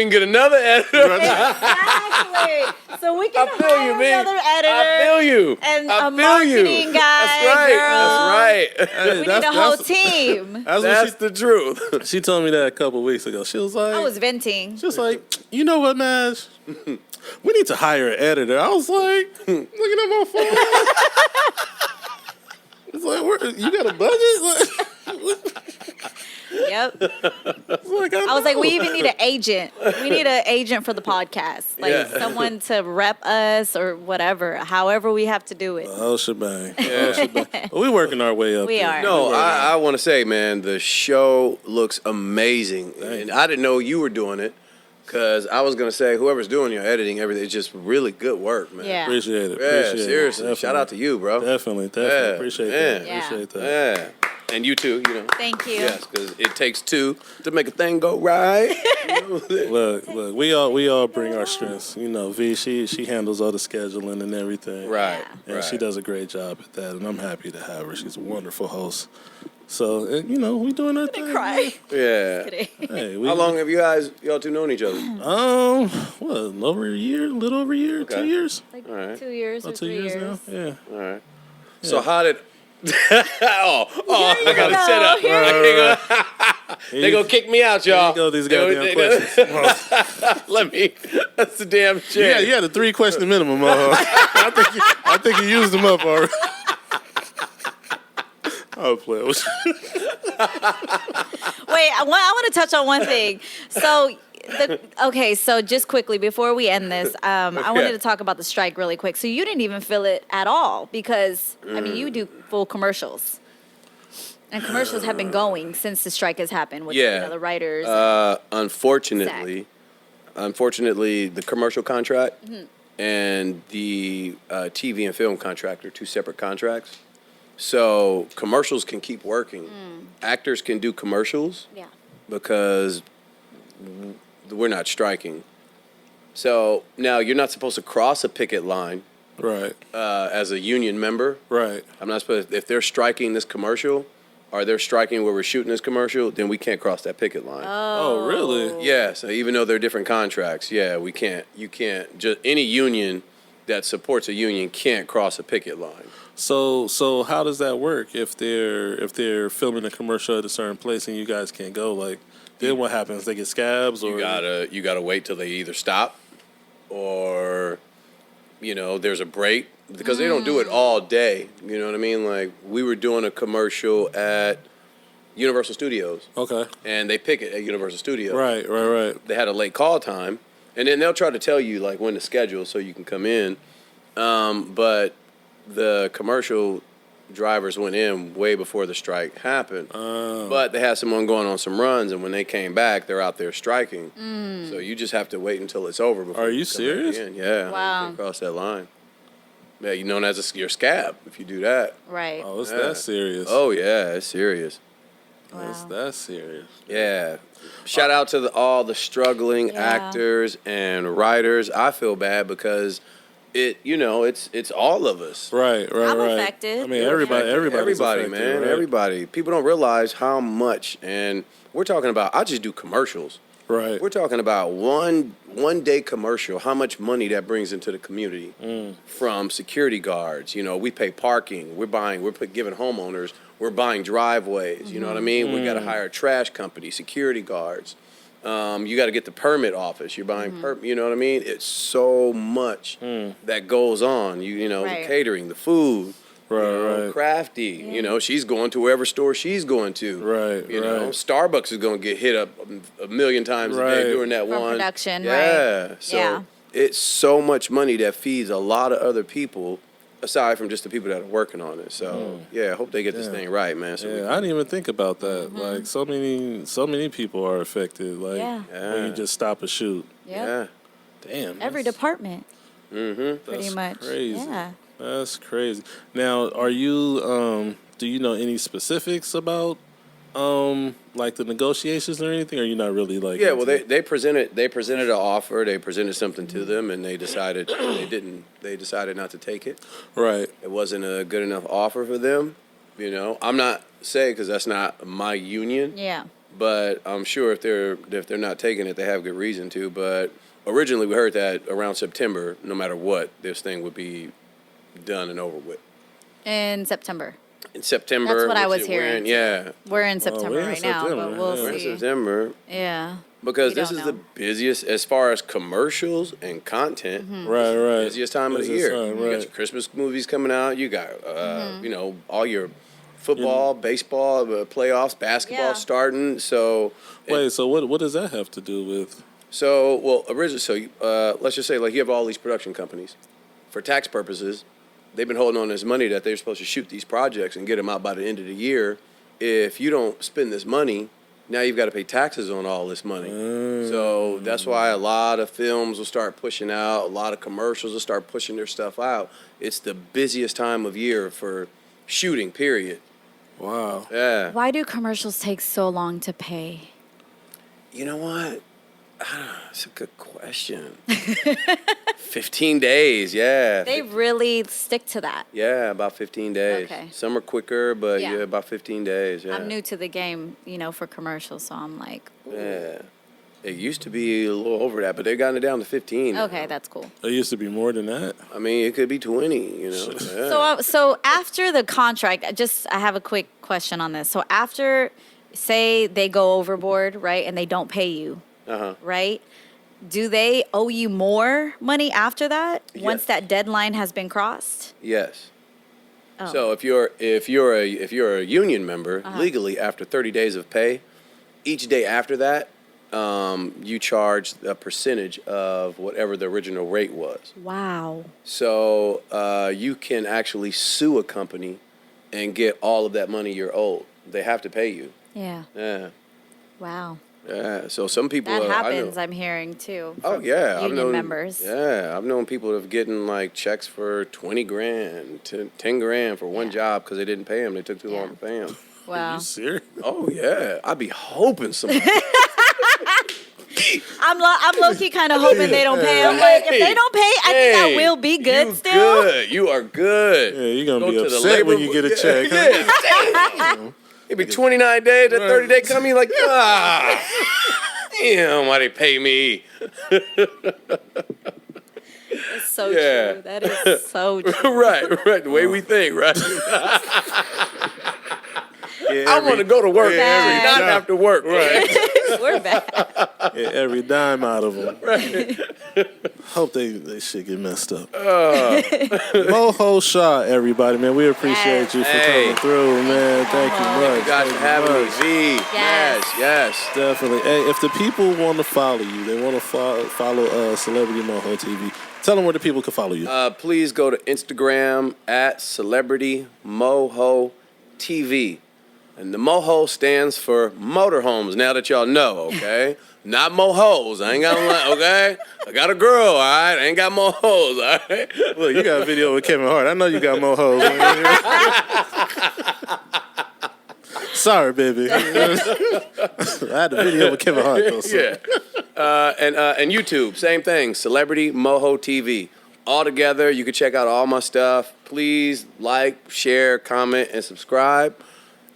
S4: can get another editor.
S3: Exactly. So we can
S4: feel
S3: hire
S4: you, man.
S3: another editor.
S4: I feel you.
S3: And
S4: I
S3: a
S4: feel
S3: marketing
S4: you.
S3: guy.
S4: That's right.
S2: Hey,
S3: We need a whole team.
S4: That's the truth.
S2: She told me that a couple weeks ago. She was like,
S3: I was venting.
S2: she was like, you know what, Maj? We need to hire an editor. I was like, looking at my phone. It's like, you got a budget?
S3: Yep.
S2: Like,
S3: I was like, we even need an agent. We need an agent for the podcast, like
S4: Yeah.
S3: someone to rep us or whatever. However, we have to do it.
S2: oh shebang. Oh, shebang. But we working our way up.
S3: We
S2: there.
S3: are.
S4: No, I want to say, man, the show looks amazing. And I didn't know you were doing it because I was going to say, whoever's doing your editing, everything, it's just really good work, man.
S3: Yeah.
S2: Appreciate it.
S4: Yeah,
S2: Appreciate
S4: seriously.
S2: It.
S4: Shout out to you, bro.
S2: Definitely.
S4: Yeah,
S2: Appreciate that.
S4: yeah.
S2: Appreciate that.
S4: Yeah. And you too, you know.
S3: Thank you.
S4: Yes, because it takes two to make a thing go right. You know what I'm saying?
S2: Look, we all bring our strengths. You know, V, she handles all the scheduling and everything.
S4: Right.
S2: And
S4: right.
S2: she does a great job at that, and I'm happy to have her. She's a wonderful host. So, you know, we doing our thing.
S3: Cry.
S4: Yeah.
S2: Hey,
S4: How long have y'all two known each other?
S2: What, over a year? A little over a year?
S4: Okay.
S2: 2 years?
S3: Like
S4: All right.
S3: 2 years or
S2: About 2
S3: 3
S2: years
S3: years.
S2: now? Yeah.
S4: All right. So how did? I got to
S3: go.
S4: set up. They gonna kick me out, y'all.
S2: Here you go, these goddamn questions.
S4: Let me. That's the damn shit.
S2: Yeah, you had a 3-question minimum, Moho. I think you used them up already. I'll play with you.
S3: Wait, I want to touch on one thing. So, so just quickly before we end this, I wanted to talk about the strike really quick. So you didn't even feel it at all because I mean you do full commercials, and commercials have been going since the strike has happened with the writers.
S4: Unfortunately, the commercial contract and the TV and film contract are two separate contracts. So commercials can keep working. Actors can do commercials because we're not striking. So now you're not supposed to cross a picket line
S2: Right.
S4: as a union member.
S2: Right.
S4: I'm not supposed. If they're striking this commercial, or they're striking where we're shooting this commercial, then we can't cross that picket line.
S2: Oh, really?
S4: Yeah. So even though they're different contracts, we can't. You can't. Just any union that supports a union can't cross a picket line.
S2: So how does that work if they're filming a commercial at a certain place and you guys can't go? Like, then what happens? They get scabs, or
S4: You gotta wait till they either stop, or there's a break, because they don't do it all day. You know what I mean? Like, we were doing a commercial at Universal Studios.
S2: Okay.
S4: And they picket at Universal Studios.
S2: Right.
S4: They had a late call time, and then they'll try to tell you like when to schedule so you can come in. But the commercial drivers went in way before the strike happened. But they had someone going on some runs, and when they came back, they're out there striking. So you just have to wait until it's over before.
S2: Are you
S4: come back
S2: serious?
S4: in. Yeah.
S3: Wow.
S4: You can't cross that line. Yeah, you're known as your scab if you do that.
S3: Right.
S2: Oh, it's that serious.
S4: Oh yeah, it's serious.
S2: It's that serious.
S4: Yeah. Shout out to all the struggling actors and writers. I feel bad because it's all of us.
S2: Right.
S3: I'm affected.
S2: I mean, everybody,
S4: man.
S2: right?
S4: Everybody. People don't realize how much, and we're talking about, I just do commercials.
S2: Right.
S4: We're talking about one day commercial, how much money that brings into the community from security guards. We pay parking. We're giving homeowners, we're buying driveways. You know what I mean? We got to hire a trash company, security guards. You got to get the permit office. You're buying you know what I mean? It's so much that goes on. The catering, the food.
S2: Right.
S4: Crafty. She's going to wherever store she's going to.
S2: Right.
S4: Starbucks is going to get hit up a million times a day during that
S3: From
S4: one.
S3: production,
S4: yeah.
S3: right.
S4: So it's so much money that feeds a lot of other people, aside from just the people that are working on it. So I hope they get this thing right, man. So
S2: I didn't even think about that. Like, so many people are affected. Like, when you just stop a shoot.
S3: Yep.
S2: Damn.
S3: Every department.
S2: That's
S3: Pretty much.
S2: Crazy.
S3: Yeah.
S2: That's crazy. Now, are you? Do you know any specifics about like the negotiations or anything? Or are you not really like?
S4: Yeah, well, they presented an offer. They presented something to them, and they decided They decided not to take it.
S2: Right.
S4: It wasn't a good enough offer for them. I'm not saying because that's not my union.
S3: Yeah.
S4: But I'm sure if they're not taking it, they have good reason to. But originally, we heard that around September, no matter what, this thing would be done and over with.
S3: In September.
S4: In September.
S3: That's what I was hearing.
S4: We're
S3: in September right now, but we'll see.
S4: We're in September.
S3: Yeah.
S4: Because this is the busiest, as far as commercials and content.
S2: Right.
S4: Busiest time of the year.
S2: Time,
S4: You got your Christmas movies coming out. You got, all your Football, baseball, playoffs, basketball
S3: Yeah.
S4: starting. So
S2: Wait, so what does that have to do with?
S4: originally, let's just say like you have all these production companies. For tax purposes, they've been holding on to this money that they're supposed to shoot these projects and get them out by the end of the year. If you don't spend this money, now you've got to pay taxes on all this money. So that's why a lot of films will start pushing out. A lot of commercials will start pushing their stuff out. It's the busiest time of year for shooting, period.
S2: Wow.
S4: Yeah.
S3: Why do commercials take so long to pay?
S4: You know what? That's a good question. 15 days, yeah.
S3: They really stick to that.
S4: Yeah, about 15 days.
S3: Okay.
S4: Some are quicker, but
S3: Yeah.
S4: yeah, about 15 days, yeah.
S3: I'm new to the game, for commercials, so I'm like,
S4: Yeah. It used to be a little over that, but they've gotten it down to 15.
S3: okay, that's cool.
S2: It used to be more than that.
S4: I mean, it could be 20, Yeah.
S3: So after the contract, I have a quick question on this. So after, say they go overboard, right, and they don't pay you, right? Do they owe you more money after that? Once
S4: Yes.
S3: that deadline has been crossed?
S4: Yes.
S3: Oh.
S4: So if you're a union member, legally after 30 days of pay, each day after that, you charge a percentage of whatever the original rate was.
S3: Wow.
S4: So you can actually sue a company and get all of that money you're owed. They have to pay you.
S3: Yeah.
S4: Yeah.
S3: Wow.
S4: Yeah. So some people
S3: That
S4: I know-
S3: happens, I'm hearing too.
S4: Oh
S3: from
S4: yeah, I've
S3: union
S4: known
S3: members.
S4: Yeah, I've known people that have getting like checks for 20 grand, to 10 grand for one job because they didn't pay them. They took too long to pay them.
S3: Wow.
S2: You serious?
S4: Oh yeah, I'd be hoping somebody.
S3: I'm low key kind of hoping they don't pay. I'm like, if they don't pay, I think I will be good
S4: you
S3: still.
S4: Good. You are good.
S2: Yeah, you're gonna
S4: Go
S2: be
S4: to the
S2: upset when
S4: labor-
S2: you get a check. huh?
S4: Yeah, damn. It'd be 29 days, that 30 day coming, like damn, why they pay me?
S3: It's so
S4: Yeah.
S3: true. That is so true.
S4: right. The way we think, right?
S2: Yeah,
S4: I want to go to work,
S3: every
S4: not
S2: time.
S4: have to work. Right.
S3: We're bad.
S2: Yeah, every dime out of them. Hope they shit get messed up. Moho Sha, everybody, man. We appreciate you for
S4: Hey.
S2: coming through, man. Thank you
S3: Moho.
S2: much.
S4: You guys
S2: Thank
S4: for having me,
S2: much.
S4: V.
S3: Yes.
S4: Yes.
S2: Definitely. Hey, if the people want to follow you, they want to follow Celebrity Moho TV. Tell them where the people can follow you.
S4: Please go to Instagram at CelebrityMohoTV. And the Moho stands for motorhomes, now that y'all know, okay? Not mohos. I ain't got one, okay? I got a girl, all right? I ain't got mohos, all right?
S2: Look, you got a video with Kevin Hart. I know you got Mohos. Sorry, baby. I had a video with Kevin Hart, though. So.
S4: Yeah. And YouTube, same thing, Celebrity Moho TV. All together, you can check out all my stuff. Please like, share, comment, and subscribe.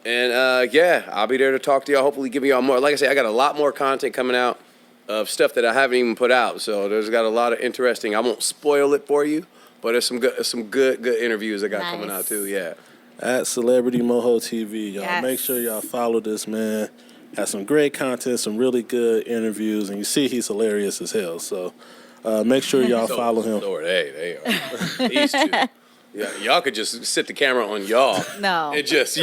S4: And I'll be there to talk to y'all. Hopefully, giving y'all more. Like I say, I got a lot more content coming out of stuff that I haven't even put out. So there's got a lot of interesting. I won't spoil it for you, but there's some good interviews I got coming out too. Yeah.
S2: At Celebrity Moho TV, y'all.
S3: Yes.
S2: Make sure y'all follow this man. Has some great content, some really good interviews, and you see he's hilarious as hell. So make sure y'all follow him.
S4: Lord, hey, they are. These two. Yeah, y'all could just sit the camera on y'all.
S3: No.
S4: And just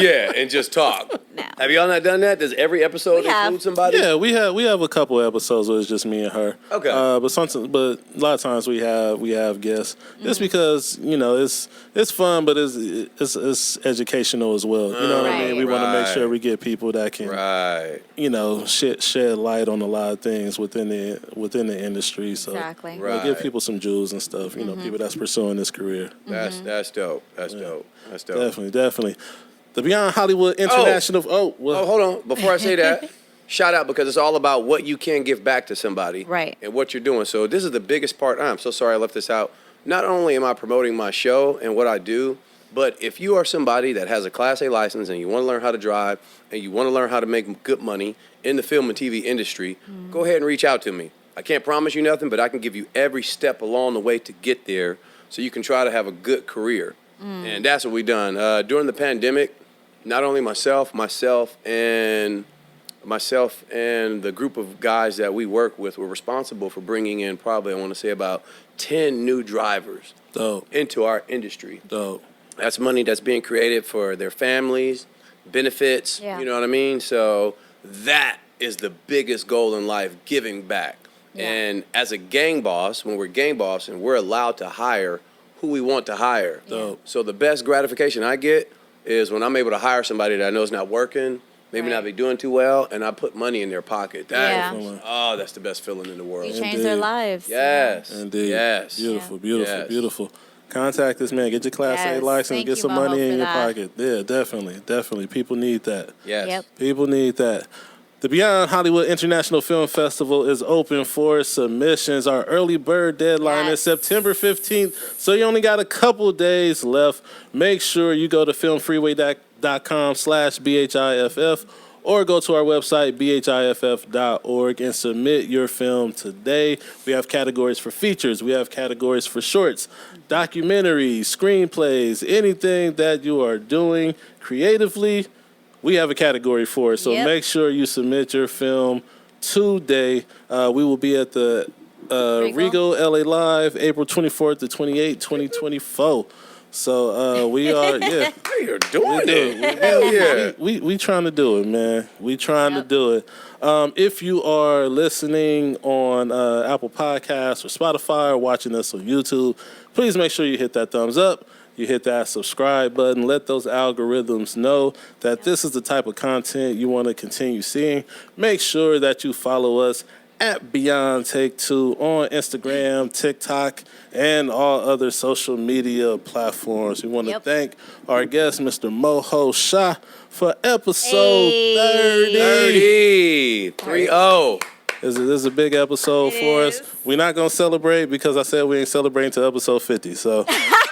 S4: talk.
S3: No.
S4: Have y'all not done that? Does every episode
S3: We have.
S4: include somebody?
S2: Yeah, we have a couple episodes where it's just me and her.
S4: Okay.
S2: But a lot of times we have guests. Just because it's fun, but it's educational as well. You know what I mean?
S3: Right.
S2: We want to make sure
S4: Right.
S2: we get people that can
S4: Right.
S2: shed light on a lot of things within the industry. So
S3: Exactly.
S4: Right.
S2: give people some jewels and stuff. People that's pursuing this career.
S4: That's dope. That's dope. That's dope.
S2: Definitely. The Beyond Hollywood International.
S4: Oh, hold on. Before I say that, shout out because it's all about what you can give back to somebody.
S3: Right.
S4: And what you're doing. So this is the biggest part. I'm so sorry I left this out. Not only am I promoting my show and what I do, but if you are somebody that has a Class A license and you want to learn how to drive and you want to learn how to make good money in the film and TV industry, go ahead and reach out to me. I can't promise you nothing, but I can give you every step along the way to get there so you can try to have a good career. And that's what we done. During the pandemic, not only myself and the group of guys that we work with were responsible for bringing in probably, I want to say, about 10 new drivers
S2: Dope.
S4: into our industry.
S2: Dope.
S4: That's money that's being created for their families, benefits,
S3: Yeah.
S4: you know what I mean? So that is the biggest goal in life, giving back.
S3: Yeah.
S4: And as a gang boss, when we're gang boss and we're allowed to hire who we want to hire.
S2: Dope.
S4: So the best gratification I get is when I'm able to hire somebody that I know is not working, maybe
S3: Right.
S4: not be doing too well, and I put money in their pocket. That
S3: Yeah.
S4: oh, that's the best feeling in the world.
S3: You change their
S2: Indeed.
S3: lives.
S4: Yes.
S2: Indeed.
S4: Yes.
S2: Beautiful,
S3: Yeah.
S2: beautiful,
S4: Yes.
S2: beautiful. Contact this man. Get your Class A
S3: Yes.
S2: license.
S3: Thank
S2: Get
S3: you,
S2: some
S3: Moho,
S2: money
S3: for
S2: in your
S3: that.
S2: pocket. Yeah, definitely, definitely. People need that.
S4: Yes.
S3: Yep.
S2: People need that. The Beyond Hollywood International Film Festival is open for submissions. Our early bird deadline is
S3: Yes.
S2: September 15th, so you only got a couple days left. Make sure you go to filmfreeway.com/BHIFF or go to our website, bhiff.org, and submit your film today. We have categories for features. We have categories for shorts, documentaries, screenplays, anything that you are doing creatively. We have a category for it, so
S3: Yep.
S2: make sure you submit your film today. We will be at the Regal LA Live, April 24th to 28th, 2024. So we are, yeah.
S4: You're doing it.
S2: We,
S4: Hell yeah.
S2: we trying to do it, man. We trying to
S3: Yep.
S2: do it. If you are listening on Apple Podcasts or Spotify or watching us on YouTube, please make sure you hit that thumbs up. You hit that subscribe button. Let those algorithms know that this is the type of content you want to continue seeing. Make sure that you follow us at Beyond Take Two on Instagram, TikTok, and all other social media platforms. We want to
S3: Yep.
S2: thank our guest, Mr. Moho Sha, for episode
S3: Hey.
S2: 30.
S4: 30.
S2: This is a big episode
S3: It
S2: for
S3: is.
S2: us. We're not going to celebrate because I said we ain't celebrating till episode 50. So,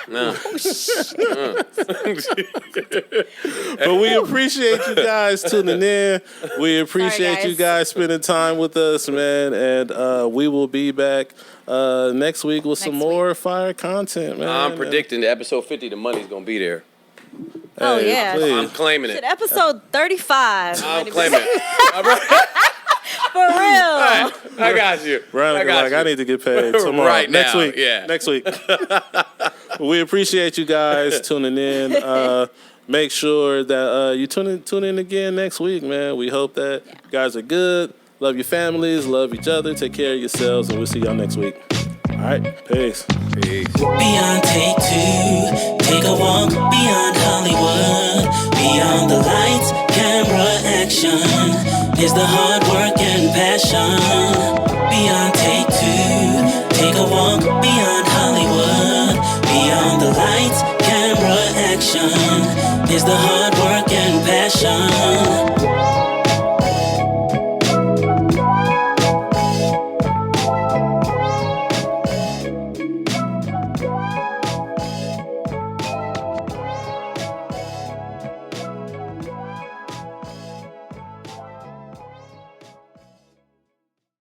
S4: No.
S2: but we appreciate you guys tuning in. We appreciate
S3: guys.
S2: you guys spending time with us, man. And we will be back next week with some
S3: Next
S2: more fire content, man.
S4: I'm predicting that episode 50, the money's going to be there.
S3: Oh,
S2: Hey,
S3: yeah.
S2: please.
S4: I'm claiming
S3: Shit,
S4: it.
S3: episode 35.
S4: I'm claiming it. All right.
S3: For real.
S4: I got you.
S2: Veronica,
S4: got you.
S2: I need to get paid tomorrow.
S4: Right
S2: next
S4: now,
S2: week.
S4: yeah.
S2: Next week. We appreciate you guys tuning in. Make sure that you tune in again next week, man. We hope that you guys are good. Love your families. Love each other. Take care of yourselves. And we'll see y'all next week. All right. Peace.
S4: Peace.
S1: Beyond Take Two, take a walk beyond Hollywood. Beyond the lights, camera, action is the hard work and passion. Beyond Take Two, take a walk beyond Hollywood. Beyond the lights, camera, action is the hard